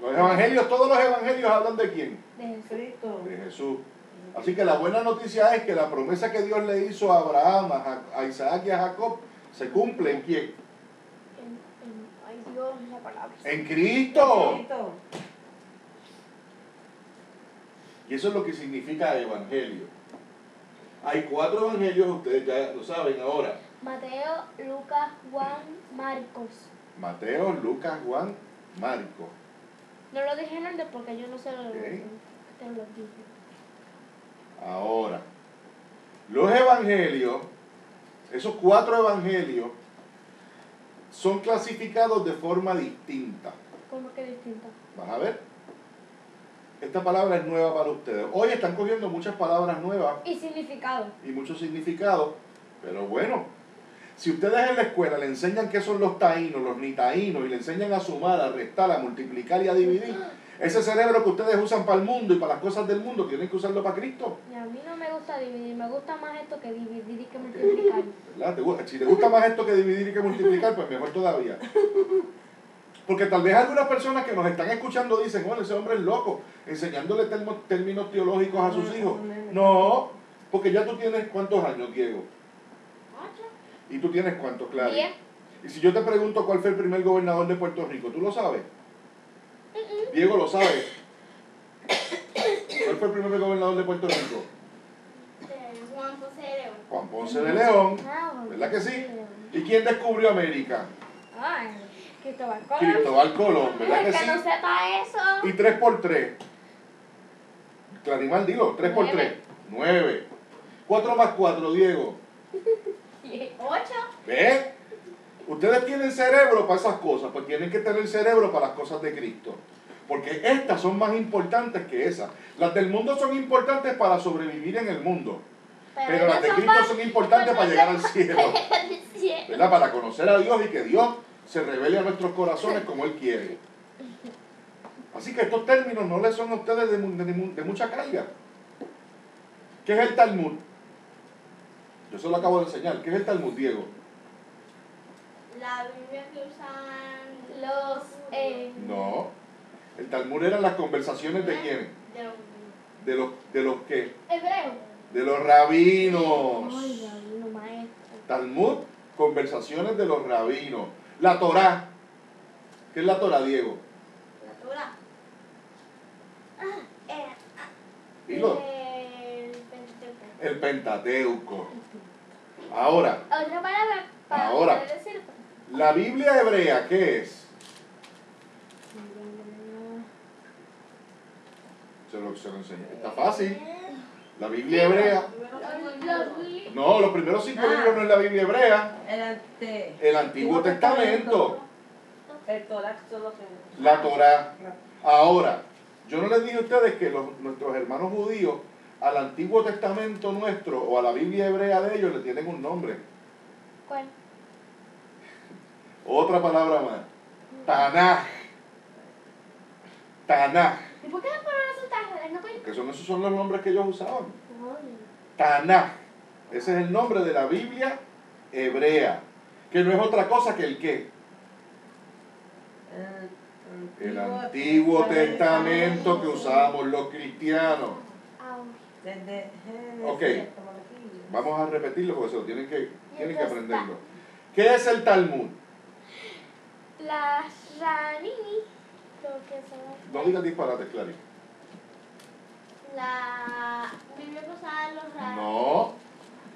Los evangelios, todos los evangelios hablan de quién? De Jesús. Cristo. De Jesús. Así que la buena noticia es que la promesa que Dios le hizo a Abraham, a Isaac y a Jacob, se cumple en quién? Ay Dios, la palabra. En Cristo. Cristo. Y eso es lo que significa evangelio. Hay 4 evangelios, ustedes ya lo saben ahora. Mateo, Lucas, Juan, Marcos. Mateo, Lucas, Juan, Marcos. No lo dije en orden porque yo no sé lo Ok. te lo dije. Ahora, los evangelios, esos 4 evangelios, son clasificados de forma distinta. ¿Cómo que distinto? ¿Vas a ver? Esta palabra es nueva para ustedes. Hoy están cogiendo muchas palabras nuevas Y significado. y muchos significados, pero bueno, si ustedes en la escuela le enseñan qué son los taínos, los nitaínos, y le enseñan a sumar, a restar, a multiplicar y a dividir, ese cerebro que ustedes usan para el mundo y para las cosas del mundo, tienen que usarlo para Cristo. Y a mí no me gusta dividir, me gusta más esto que dividir y que multiplicar. ¿Verdad? Si te gusta más esto que dividir y que multiplicar, pues mejor todavía. Porque tal vez algunas personas que nos están escuchando dicen, bueno, ese hombre es loco, enseñándole términos teológicos a sus hijos. No, porque ya tú tienes ¿cuántos años, Diego? 8. ¿Y tú tienes cuántos, Clary? 10. Y si yo te pregunto cuál fue el primer gobernador de Puerto Rico, ¿tú lo sabes? Diego lo sabe. ¿Cuál fue el primer gobernador de Puerto Rico? Juan Ponce de León. Juan Ponce de León. Ah, ¿Verdad que sí? ¿Y quién descubrió América? Ay, Cristóbal Colón. Cristóbal Colón, ¿verdad que El que sí? no sepa eso. Y 3 por 3. Clarimal, dilo, 3 por 3. 9. 4 más 4, Diego. 8. ¿Ves? Ustedes tienen cerebro para esas cosas, pues tienen que tener cerebro para las cosas de Cristo. Porque estas son más importantes que esas. Las del mundo son importantes para sobrevivir en el mundo. Pero las de Cristo son importantes para llegar al cielo. ¿Verdad? Para conocer a Dios y que Dios se revele a nuestros corazones como Él quiere. Así que estos términos no les son a ustedes de mucha carga. ¿Qué es el Talmud? Yo se lo acabo de enseñar. ¿Qué es el Talmud, Diego? La Biblia que usan los... No. El Talmud eran las conversaciones de quiénes. De los que. Hebreos. De los rabinos. Ay, rabino, maestro. Talmud, conversaciones de los rabinos. La Torá. ¿Qué es la Torá, Diego? La Torah. Dilo. El Pentateuco. Ahora, Otra palabra para Ahora. poder decir. la Biblia hebrea, ¿qué es? Se lo enseñé. Está fácil. La Biblia hebrea. No, los primeros 5 libros no es la Biblia hebrea. El Antiguo Testamento. El Torah solo se... La Torá. Ahora, yo no les dije a ustedes que nuestros hermanos judíos al Antiguo Testamento nuestro o a la Biblia hebrea de ellos le tienen un nombre. ¿Cuál? Otra palabra más. Tanaj. Tanaj. ¿Y por qué no ponen esos tajes? ¿No pueden? Que esos son los nombres que ellos usaban. Oye. Tanaj. Ese es el nombre de la Biblia hebrea. Que no es otra cosa que el qué. El Antiguo Testamento que usábamos los cristianos. Desde Ok. Génesis hasta Malaquías. Vamos a repetirlo porque se lo tienen que aprenderlo. ¿Qué es el Talmud? La Ranini. Creo que son. No digas disparates, Clary. La Biblia que usaban los rabinos. No.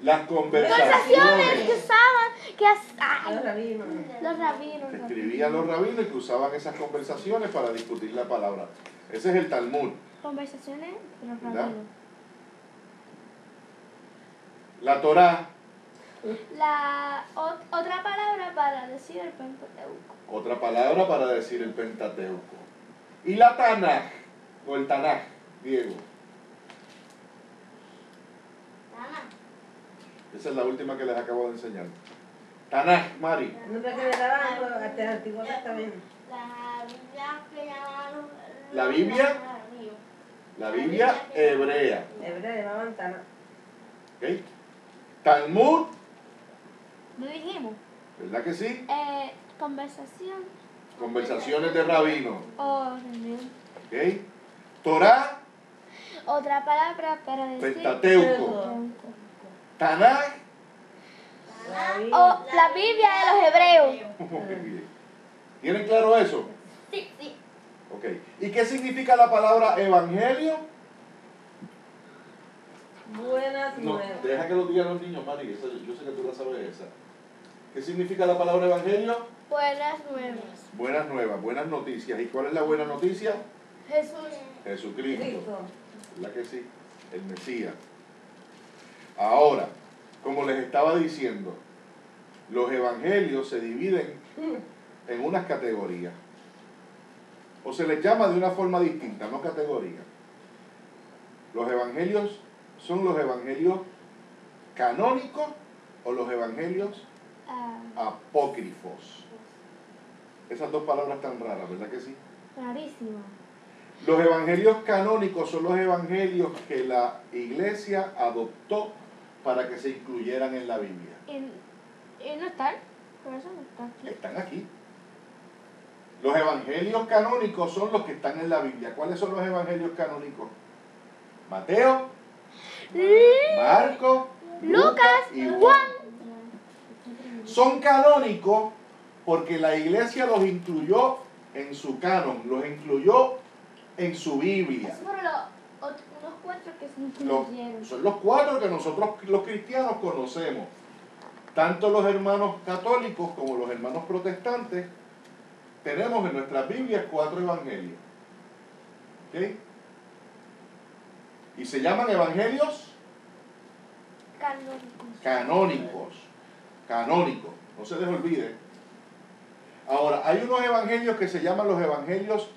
Las Conversaciones conversaciones que usaban. Los rabinos. Los rabinos. que escribían los rabinos y que usaban esas conversaciones para discutir la palabra. Ese es el Talmud. Conversaciones de los ¿Verdad? rabinos. La Torá, Otra palabra para decir el Pentateuco. otra palabra para decir el Pentateuco. Y la Tanaj, o el Tanaj, Diego. Esa es la última que les acabo de enseñar. Tanaj, Mari. No te que le daban hasta el Antiguo Testamento. La Biblia que llamaban La Biblia. La Biblia hebrea. Hebrea le llamaban Tana. ¿Ok? Talmud, ¿Lo dijimos? ¿verdad que sí? Conversación. Conversaciones de rabinos. O reunión. ¿Ok? Torá, Otra palabra para decir Pentateuco. Tanaj. O la Biblia de los hebreos. ¿Tienen claro eso? Sí, sí. Ok. ¿Y qué significa la palabra evangelio? Buenas No, nuevas. deja que lo digan los niños, Mari. Yo sé que tú la sabes esa. ¿Qué significa la palabra evangelio? Buenas nuevas. Buenas nuevas, buenas noticias. ¿Y cuál es la buena noticia? Jesús. Jesucristo. Cristo. ¿Verdad que sí? El Mesías. Ahora, como les estaba diciendo, los evangelios se dividen en unas categorías. O se les llama de una forma distinta, no categoría. Los evangelios son los evangelios canónicos o los evangelios apócrifos. Esas dos palabras tan raras, ¿verdad que sí? Rarísimo. Los evangelios canónicos son los evangelios que la iglesia adoptó para que se incluyeran en la Biblia. ¿Y no están? Por eso no están aquí. Están aquí. Los evangelios canónicos son los que están en la Biblia. ¿Cuáles son los evangelios canónicos? Mateo, Marcos, Lucas y Juan. Son canónicos porque la iglesia los incluyó en su canon, los incluyó en su Biblia. Es por unos cuatro que se incluyeron. Son los cuatro que nosotros los cristianos conocemos. Tanto los hermanos católicos como los hermanos protestantes tenemos en nuestras Biblias 4 evangelios. ¿Ok? Y se llaman evangelios canónicos. No se les olvide. Ahora, hay unos evangelios que se llaman los evangelios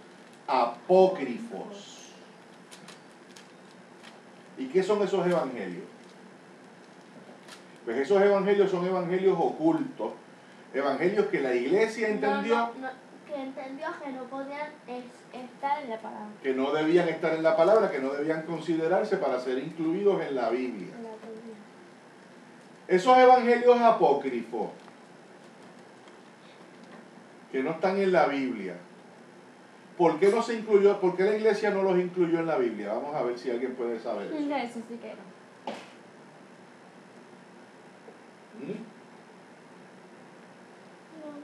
apócrifos. ¿Y qué son esos evangelios? Pues esos evangelios son evangelios ocultos, evangelios que la iglesia entendió que entendió que no podían estar en la palabra. que no debían estar en la palabra, que no debían considerarse para ser incluidos en la Biblia. Esos evangelios apócrifos que no están en la Biblia, ¿por qué no se incluyó? ¿Por qué la iglesia no los incluyó en la Biblia? Vamos a ver si alguien puede saber eso. Eso sí que no.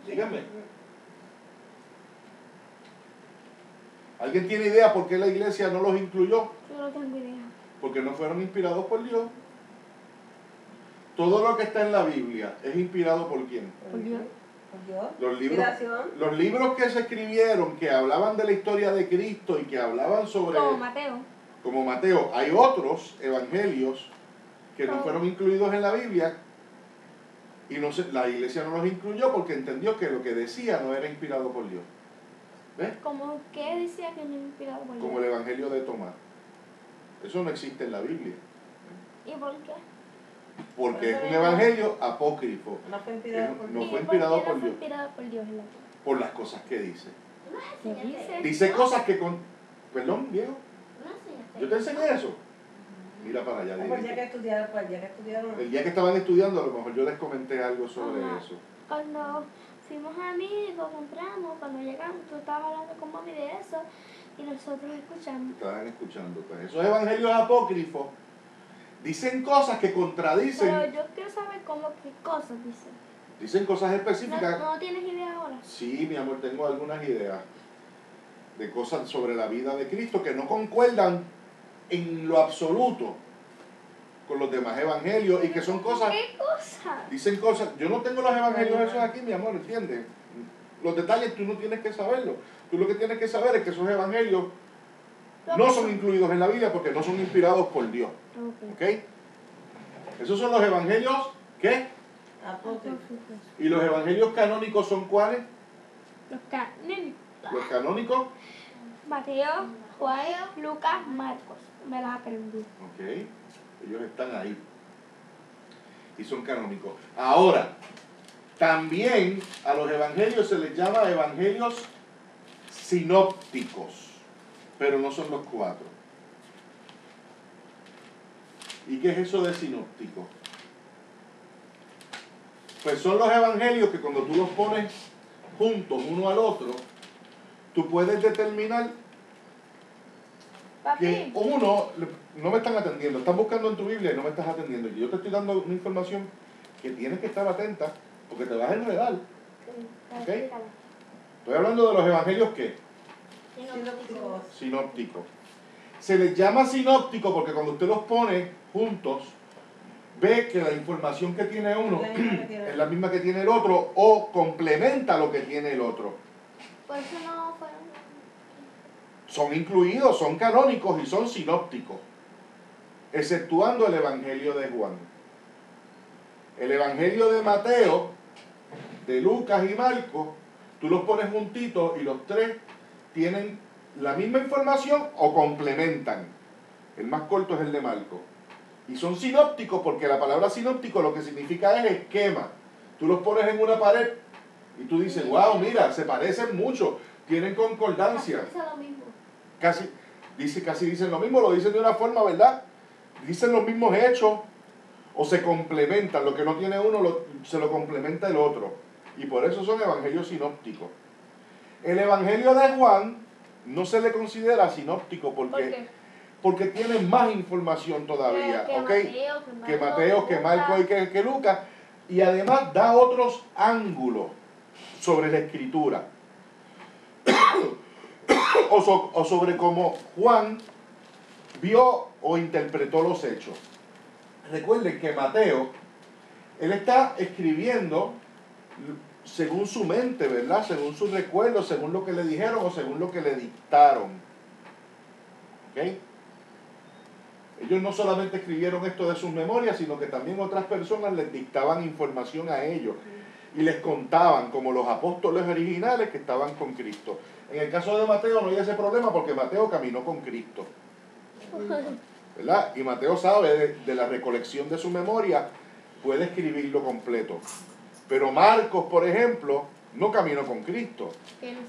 Díganme. ¿Alguien tiene idea por qué la iglesia no los incluyó? Yo no tengo idea. Porque no fueron inspirados por Dios. Todo lo que está en la Biblia es inspirado por quién. Por Dios. Los libros que se escribieron, que hablaban de la historia de Cristo y que hablaban sobre... Como Mateo. Hay otros evangelios que no fueron incluidos en la Biblia y la iglesia no los incluyó porque entendió que lo que decía no era inspirado por Dios. ¿Ves? ¿Cómo qué decía que no era inspirado por Dios? Como el evangelio de Tomás. Eso no existe en la Biblia. ¿Y por qué? Porque es un evangelio apócrifo. No fue inspirado por No Dios. fue ¿Y inspirado por qué por no fue Dios. inspirado por Dios en la Por las cosas que dice. ¿Qué dice? Dice cosas que con... Perdón, Diego. ¿Yo te enseñé eso? Mira para allá, Pues ya Diego. que estudiaron, pues ya que estudiaron. El día que estaban estudiando, a lo mejor yo les comenté algo sobre Ajá. eso. Cuando fuimos amigos, compramos, cuando llegamos, tú estabas hablando con mami de eso y nosotros escuchamos. Estaban escuchando. Pues esos evangelios apócrifos dicen cosas que contradicen. Pero yo quiero saber cómo, qué cosas dicen. Dicen cosas ¿No, específicas. no tienes idea ahora? Sí, mi amor, tengo algunas ideas de cosas sobre la vida de Cristo que no concuerdan en lo absoluto con los demás evangelios y que son cosas, ¿Qué cosas? dicen cosas, yo no tengo los evangelios esos aquí, mi amor, ¿entiendes? Los detalles tú no tienes que saberlo, tú lo que tienes que saber es que esos evangelios no son incluidos en la Biblia porque no son inspirados por Dios, Ok. ¿ok? Esos son los evangelios, ¿qué? Apócrifos. ¿Y los evangelios canónicos son cuáles? Los canónicos. Los canónicos, Mateo, Juan, Lucas, Marcos. Me las aprendí. ok, ellos están ahí y son canónicos. Ahora, también a los evangelios se les llama evangelios sinópticos, pero no son los 4. ¿Y qué es eso de sinóptico? Pues son los evangelios que cuando tú los pones juntos uno al otro, tú puedes determinar que Papi, uno, no me están atendiendo, están buscando en tu Biblia y no me estás atendiendo. Y yo te estoy dando una información que tienes que estar atenta porque te vas a enredar. ¿Ok? Estoy hablando de los evangelios ¿qué? Sinópticos. Sinópticos. Se les llama sinóptico porque cuando usted los pone juntos, ve que la información que tiene uno es la misma que tiene el otro o complementa lo que tiene el otro. por eso no fueron. Son incluidos, son canónicos y son sinópticos, exceptuando el Evangelio de Juan. El Evangelio de Mateo, de Lucas y Marcos, tú los pones juntitos y los tres tienen la misma información o complementan. El más corto es el de Marcos. Y son sinópticos porque la palabra sinóptico lo que significa es esquema. Tú los pones en una pared y tú dices, wow, mira, se parecen mucho, tienen concordancia. Dice lo mismo. Casi dicen lo mismo, lo dicen de una forma, ¿verdad? Dicen los mismos hechos o se complementan. Lo que no tiene uno se lo complementa el otro. Y por eso son evangelios sinópticos. El evangelio de Juan no se le considera sinóptico ¿Por qué? porque tiene más información todavía, Que ¿ok? Mateo, Que Marcos y que Lucas. Y además da otros ángulos sobre la escritura. o sobre cómo Juan vio o interpretó los hechos. Recuerden que Mateo, él está escribiendo según su mente, ¿verdad? Según sus recuerdos, según lo que le dijeron o según lo que le dictaron. ¿Ok? Ellos no solamente escribieron esto de sus memorias, sino que también otras personas les dictaban información a ellos y les contaban, como los apóstoles originales que estaban con Cristo. En el caso de Mateo no hay ese problema porque Mateo caminó con Cristo, ¿verdad? Y Mateo sabe de la recolección de su memoria, puede escribirlo completo. Pero Marcos, por ejemplo, no caminó con Cristo.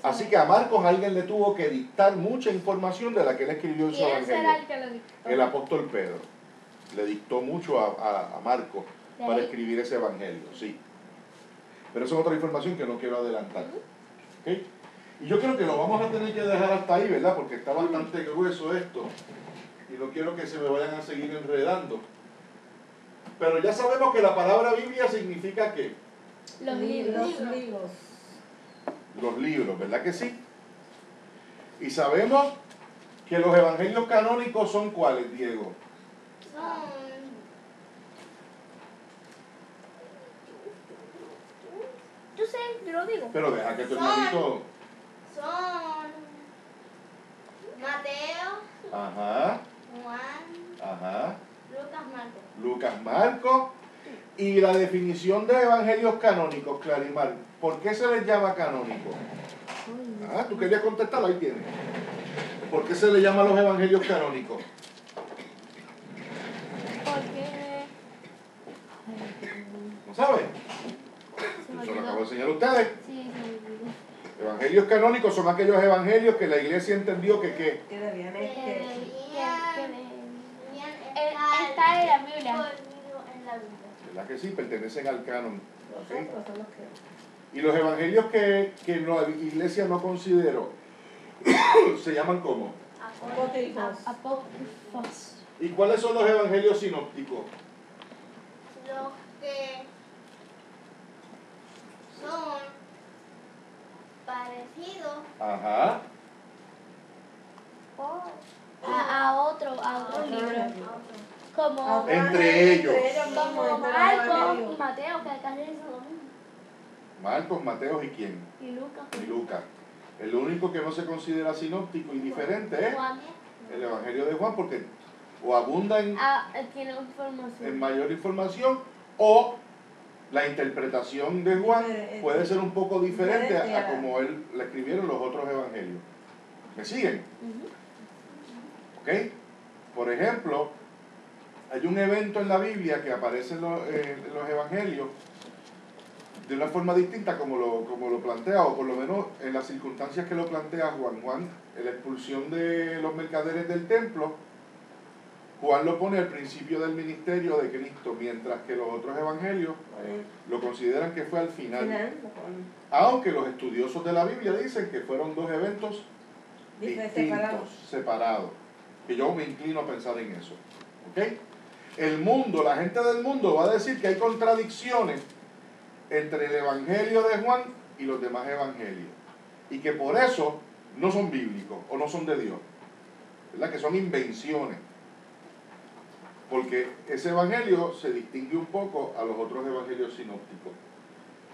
Así que a Marcos alguien le tuvo que dictar mucha información de la que él escribió en su ¿Quién será evangelio. el que lo dictó? El apóstol Pedro le dictó mucho a Marcos para escribir ese evangelio, sí. Pero eso es otra información que no quiero adelantar. ¿Ok? Y yo creo que lo vamos a tener que dejar hasta ahí, ¿verdad? Porque está bastante grueso esto. Y no quiero que se me vayan a seguir enredando. Pero ya sabemos que la palabra Biblia significa ¿qué? Los libros. Los libros. Los libros, ¿verdad que sí? Y sabemos que los evangelios canónicos son ¿cuáles, Diego? Yo sé, yo lo digo. Pero deja que tu hermanito... Son Mateo, Ajá, Juan, ajá. Lucas, Marcos. Lucas, Marcos. Y la definición de evangelios canónicos, Clarimar, ¿por qué se les llama canónicos? Ah, tú querías contestarlo, ahí tienes. ¿Por qué se les llama los evangelios canónicos? Porque ustedes? Sí, sí. Evangelios canónicos son aquellos evangelios que la iglesia entendió que ¿qué? Que debían Está en la Biblia. ¿Verdad que sí? Pertenecen al canon. ¿Ok? Nosotros son los que... Y los evangelios que la iglesia no consideró se llaman ¿cómo? Apócrifos. ¿Y cuáles son los evangelios sinópticos? Los que son parecidos Ajá. A otro libro. Como Entre ellos. como Marcos y Mateo, que casi es lo mismo. Marcos, Mateo y quién? Y Lucas. Y Lucas. El único que no se considera sinóptico y diferente es Juan. el evangelio de Juan, porque o abunda Tiene información. en mayor información o la interpretación de Juan puede ser un poco diferente a como él la escribieron los otros evangelios. ¿Me siguen? ¿Ok? Por ejemplo, hay un evento en la Biblia que aparece en los evangelios de una forma distinta como lo plantea, o por lo menos en las circunstancias que lo plantea Juan. Juan, en la expulsión de los mercaderes del templo, Juan lo pone al principio del ministerio de Cristo, mientras que los otros evangelios lo consideran que fue al final. Aunque los estudiosos de la Biblia dicen que fueron dos eventos distintos, separados. Que yo me inclino a pensar en eso. ¿Ok? El mundo, la gente del mundo va a decir que hay contradicciones entre el evangelio de Juan y los demás evangelios. Y que por eso no son bíblicos o no son de Dios. ¿Verdad? Que son invenciones. Porque ese evangelio se distingue un poco a los otros evangelios sinópticos.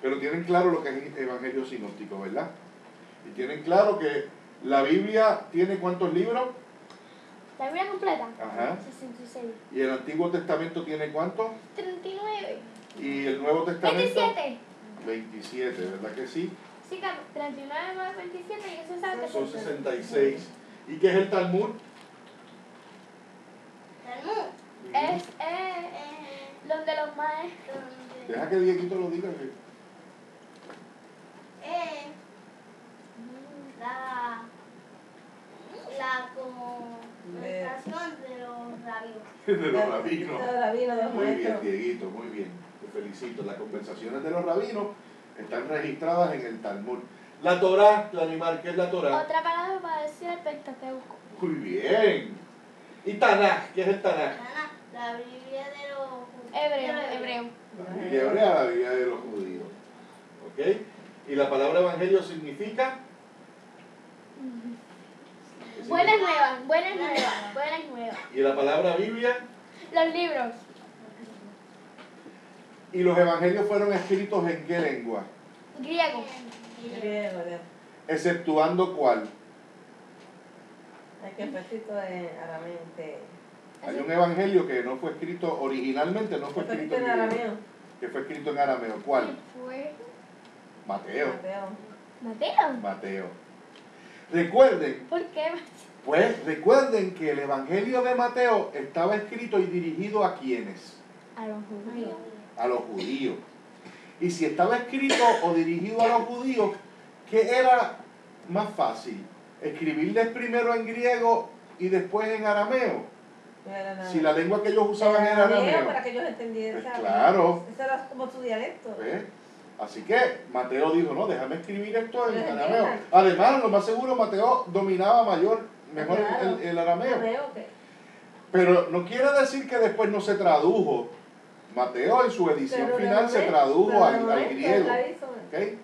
Pero tienen claro lo que es evangelio sinóptico, ¿verdad? Y tienen claro que la Biblia tiene ¿cuántos libros? ¿La Biblia completa? Ajá. 66. ¿Y el Antiguo Testamento tiene cuántos? 39. ¿Y el Nuevo Testamento? 27. 27, ¿verdad que sí? Sí, claro. 39 más 27 y eso sabe que Son 66. ¿Y qué es el Talmud? es donde los maestros. Deja que Dieguito lo diga. La comunicación de los rabinos. De los rabinos. De los rabinos, de los Muy bien, maestros. Dieguito, muy bien. Te felicito. Las conversaciones de los rabinos están registradas en el Talmud. La Torá, Clanimar, ¿qué es la Torá? Otra palabra para decir el Pentateuco. Muy bien. ¿Y Tanaj? ¿Qué es el Tanaj? La Biblia de los Hebreo. La Biblia hebrea, la Biblia de los judíos. ¿Ok? ¿Y la palabra evangelio significa? ¿Qué Buenas significa? nuevas. ¿Y la palabra Biblia? Los libros. ¿Y los evangelios fueron escritos en qué lengua? Griego. Griego, Exceptuando cuál. hay que escrito en arameo. Hay un evangelio que no fue escrito originalmente, no fue escrito en griego, arameo. que fue escrito en arameo. ¿Cuál? Fue Mateo. Mateo. Mateo. Recuerden, ¿Por qué? pues recuerden que el evangelio de Mateo estaba escrito y dirigido a ¿quiénes? A los judíos. A los judíos. Y si estaba escrito o dirigido a los judíos, ¿qué era más fácil? ¿Escribirles primero en griego y después en arameo? Si la lengua que ellos usaban era arameo. Para que ellos entendieran. Pues claro. Ese era como su dialecto. ¿Ves? Así que Mateo dijo, no, déjame escribir esto en Pero arameo. entiendan. Además, lo más seguro, Mateo dominaba mejor Claro. el arameo. ¿Qué? Pero no quiere decir que después no se tradujo. Mateo en su edición Pero final se tradujo al griego. ¿Ok? ¿Ok?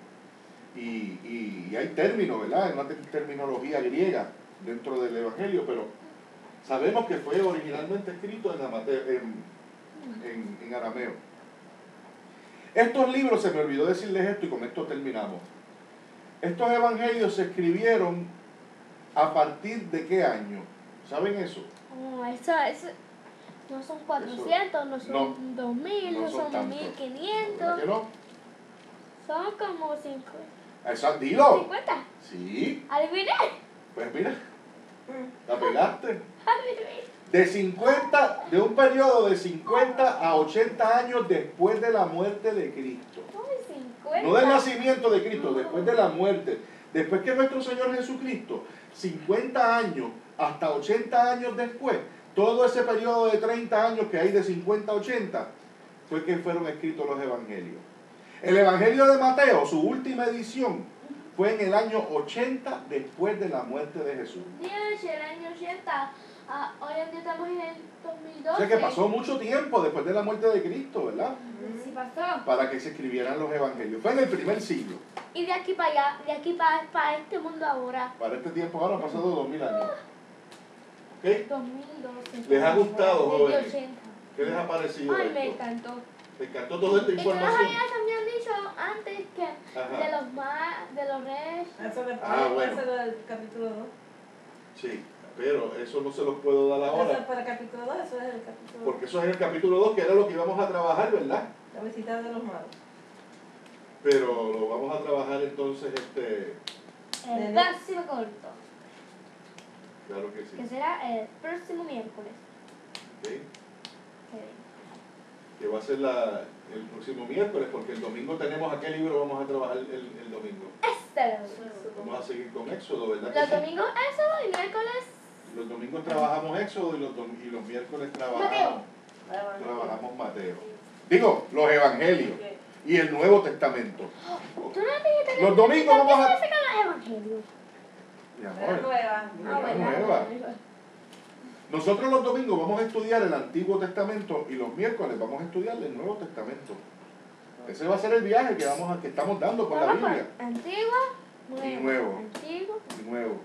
Y hay términos, ¿verdad? Hay una terminología griega dentro del Evangelio, pero sabemos que fue originalmente escrito en arameo. Estos libros, se me olvidó decirles esto y con esto terminamos. Estos evangelios se escribieron a partir de qué año. ¿Saben eso? Eso no son 400, no son no, 2000, no son tanto. 1500. ¿Verdad que no? Son como 50. Exacto, dilo. 50. Sí, Adiviné. pues mira, la pegaste. Adiviné. De un periodo de 50 a 80 años después de la muerte de Cristo. Uy, 50. No del nacimiento de Cristo, después de la muerte. Después que nuestro Señor Jesucristo, 50 años hasta 80 años después, todo ese periodo de 30 años que hay de 50 a 80, fue que fueron escritos los evangelios. El Evangelio de Mateo, su última edición, fue en el año 80 después de la muerte de Jesús. Dios, el año 80, hoy en día estamos en el 2012. O sea que pasó mucho tiempo después de la muerte de Cristo, ¿verdad? Sí pasó. Para que se escribieran los evangelios. Fue en el primer siglo. Y de aquí para allá, de aquí para este mundo ahora. Para este tiempo ahora han pasado 2000 años. ¿Ok? 2012. ¿Les ha gustado, Desde jóvenes? 80. ¿Qué les ha parecido Ay, me esto? encantó. ¿Te encantó toda esta Y tú nos información? habías dicho antes que Ajá. de los reyes. Eso le Bueno. eso es el capítulo 2. Sí, pero eso no se los puedo dar Eso es ahora. para el capítulo 2, eso es el capítulo 2. Porque eso es en el capítulo 2, que era lo que íbamos a trabajar, ¿verdad? La visita de los magos. Pero lo vamos a trabajar entonces, El próximo corto, claro que sí. que será el próximo miércoles. ¿Ok? Sí. Que va a ser el próximo miércoles, porque el domingo tenemos aquel libro, vamos a trabajar el domingo. Vamos a seguir con Éxodo, ¿verdad? que Los sí? domingos eso y miércoles Los domingos trabajamos Éxodo y los miércoles trabajamos Mateo. Digo, los evangelios y el Nuevo Testamento. ¿Tú no dijiste que Los domingos vamos a... sacar los evangelios? Mi La amor, nueva. nueva. Nosotros los domingos vamos a estudiar el Antiguo Testamento y los miércoles vamos a estudiar el Nuevo Testamento. Ese va a ser el viaje que estamos dando con la Biblia. Antiguo, Y nuevo. Antiguo. Y nuevo.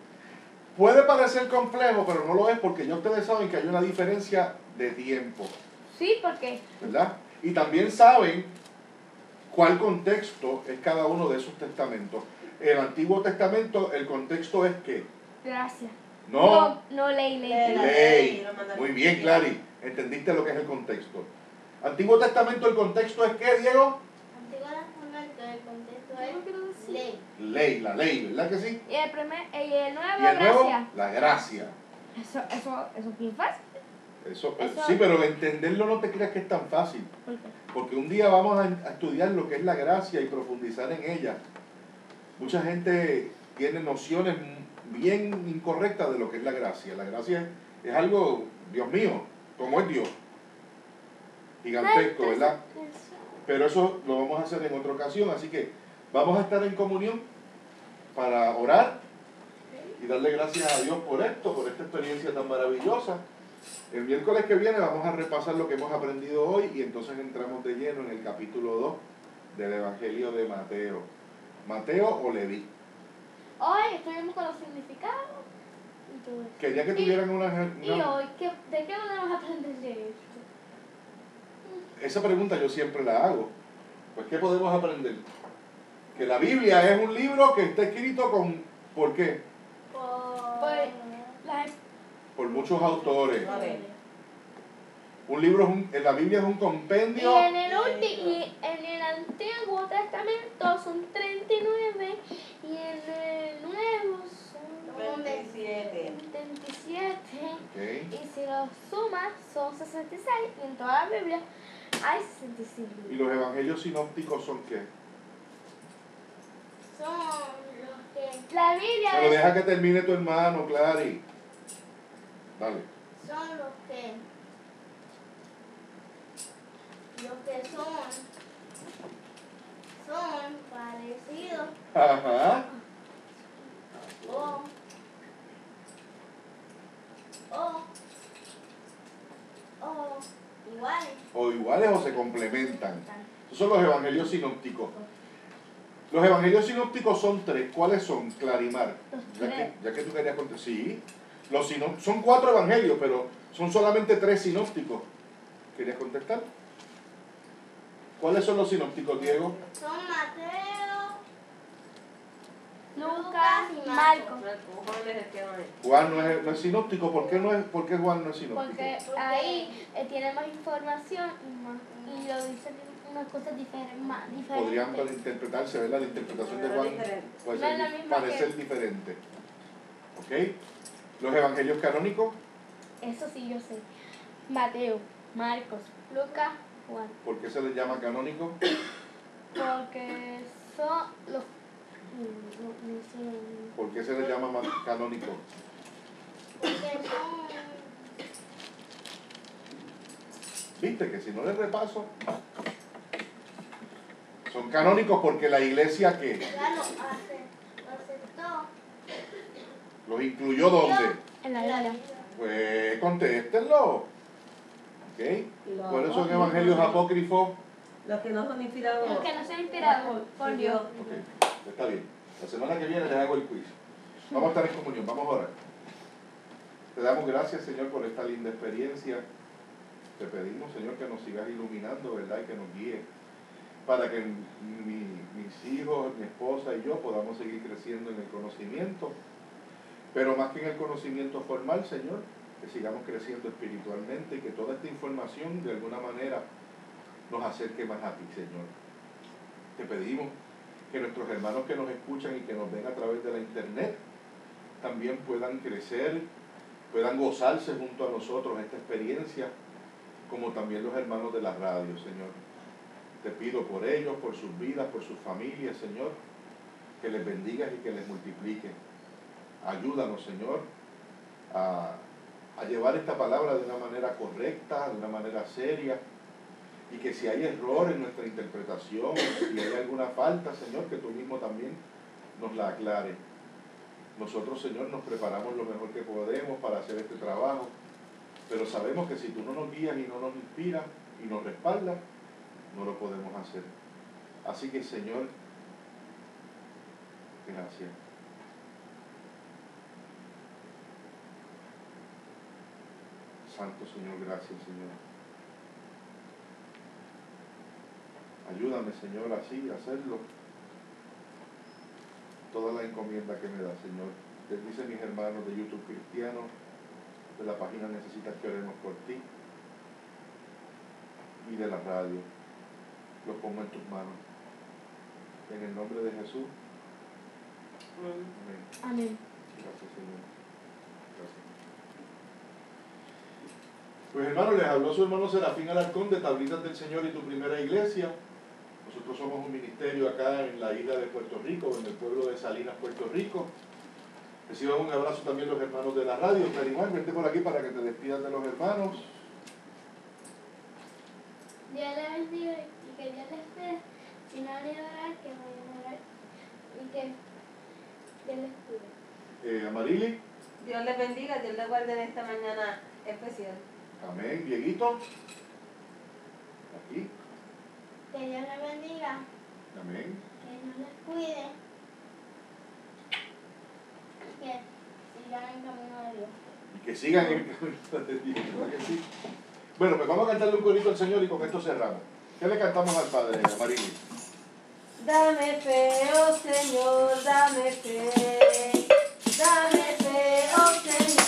Puede parecer complejo, pero no lo es porque ya ustedes saben que hay una diferencia de tiempo, Sí, porque ¿verdad? Y también saben cuál contexto es cada uno de esos testamentos. El Antiguo Testamento, el contexto es que gracias. no No, ley. ley. Muy bien, Clary. ¿Entendiste lo que es el contexto? Antiguo Testamento, el contexto es ¿qué, Diego? Antiguo Testamento, el contexto es ley. Ley, la ley, ¿verdad que sí? Y el nuevo, Y el nuevo, gracia. la gracia. Eso es bien fácil. Eso, Eso- sí, pero entenderlo no te creas que es tan fácil. ¿Por qué? Porque un día vamos a estudiar lo que es la gracia y profundizar en ella. Mucha gente tiene nociones bien incorrectas de lo que es la gracia. La gracia es algo, Dios mío, como es Dios. Gigantesco, ¿verdad? Pero eso lo vamos a hacer en otra ocasión, así que vamos a estar en comunión para orar y darle gracias a Dios por esto, por esta experiencia tan maravillosa. El miércoles que viene vamos a repasar lo que hemos aprendido hoy y entonces entramos de lleno en el capítulo 2 del Evangelio de Mateo. ¿Mateo o Leví? Hoy estuvimos con los significados y todo eso. Quería que tuvieran una... Y hoy, ¿de qué podemos aprender de esto? Esa pregunta yo siempre la hago. Pues, ¿qué podemos aprender? Que la Biblia es un libro que está escrito con... ¿Por qué? Pues, Por muchos autores. Vale. Un libro, la Biblia es un y compendio. en el Antiguo Testamento son 39 y en el Nuevo son 27. 27. Ok. Y si los sumas son 66 y en toda la Biblia hay 65. ¿Y los evangelios sinópticos son qué? Son los que, La Biblia Pero es... deja que termine tu hermano, Clary. Dale. son los que son parecidos Ajá. o iguales. O iguales o se complementan. Esos son los evangelios sinópticos. Los evangelios sinópticos son 3. ¿Cuáles son, Clarimar? Ya que tú querías contestar. Sí. Son 4 evangelios, pero son solamente 3 sinópticos. ¿Querías contestar? ¿Cuáles son los sinópticos, Diego? Son Mateo, Lucas y Marcos. Juan es el que no es. Juan no es sinóptico. ¿Por qué Juan no es sinóptico? Porque ahí tiene más información y lo dicen unas cosas más Podrían diferentes. interpretarse, ¿verdad? La interpretación de No, Juan diferente. puede No es la ser, misma parecer que- diferente. ¿Ok? Los evangelios canónicos, Eso sí yo sé. Mateo, Marcos, Lucas, Juan. ¿por qué se les llama canónicos? porque son los... no sé. ¿Por qué se les llama canónicos? Porque son... Viste que si no les repaso, son canónicos porque la iglesia que Ya lo aceptó. los incluyó ¿dónde? En la Biblia. Pues contéstenlo. ¿Ok? Y los ¿Cuáles son apócrifos, evangelios apócrifos? Los que no son inspirados. Los que no son inspirados por Dios. Ok, está bien. La semana que viene les hago el quiz. Vamos a estar en comunión, vamos a orar. Te damos gracias, Señor, por esta linda experiencia. Te pedimos, Señor, que nos sigas iluminando, ¿verdad? Y que nos guíe para que mis hijos, mi esposa y yo podamos seguir creciendo en el conocimiento, pero más que en el conocimiento formal, Señor, que sigamos creciendo espiritualmente y que toda esta información de alguna manera nos acerque más a ti, Señor. Te pedimos que nuestros hermanos que nos escuchan y que nos ven a través de la internet también puedan crecer, puedan gozarse junto a nosotros esta experiencia, como también los hermanos de la radio, Señor. Te pido por ellos, por sus vidas, por sus familias, Señor, que les bendigas y que les multipliques. Ayúdanos, Señor, a llevar esta palabra de una manera correcta, de una manera seria, y que si hay error en nuestra interpretación, si hay alguna falta, Señor, que tú mismo también nos la aclare. Nosotros, Señor, nos preparamos lo mejor que podemos para hacer este trabajo, pero sabemos que si tú no nos guías y no nos inspiras y nos respaldas, no lo podemos hacer. Así que, Señor, gracias. Santo Señor, gracias, Señor. Ayúdame, Señor, así a hacerlo. Toda la encomienda que me da, Señor. Les dicen mis hermanos de YouTube Cristiano, de la página Necesitas que oremos por ti, y de la radio. Lo pongo en tus manos. En el nombre de Jesús. Amén. Amén. Gracias, Señor. Gracias. Pues hermanos, les habló su hermano Serafín Alarcón de Tablitas del Señor y Tu Primera Iglesia. Nosotros somos un ministerio acá en la isla de Puerto Rico, en el pueblo de Salinas, Puerto Rico. Reciban un abrazo también los hermanos de la radio. Carimán, vente por aquí para que te despidas de los hermanos. Dios les bendiga y que Dios les dé. Si no han ido a orar, que vayan a orar. Y que Dios les cuide. Amarili. Dios les bendiga, Dios les guarde en esta mañana especial. Amén. Dieguito. Aquí. Que Dios les bendiga. Amén. Que Dios les cuide. Y que sigan en camino de Dios. Y que sigan en el camino de Dios. ¿Verdad que sí? Bueno, pues vamos a cantarle un corito al Señor y con esto cerramos. ¿Qué le cantamos al Padre, Amarili? Dame fe, oh Señor, dame fe. Dame fe, oh Señor.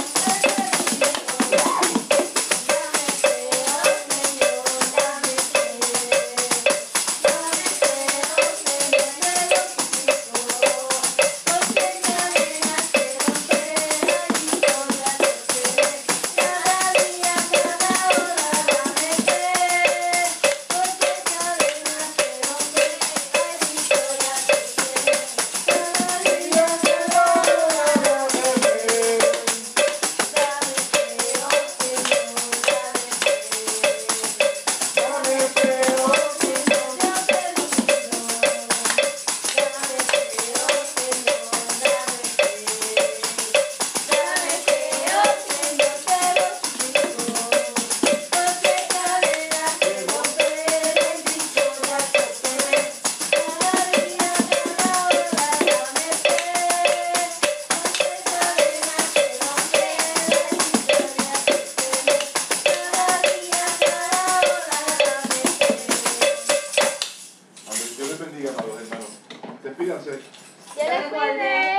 Dios les bendiga, amados hermanos. Despídanse. Dios les cuide.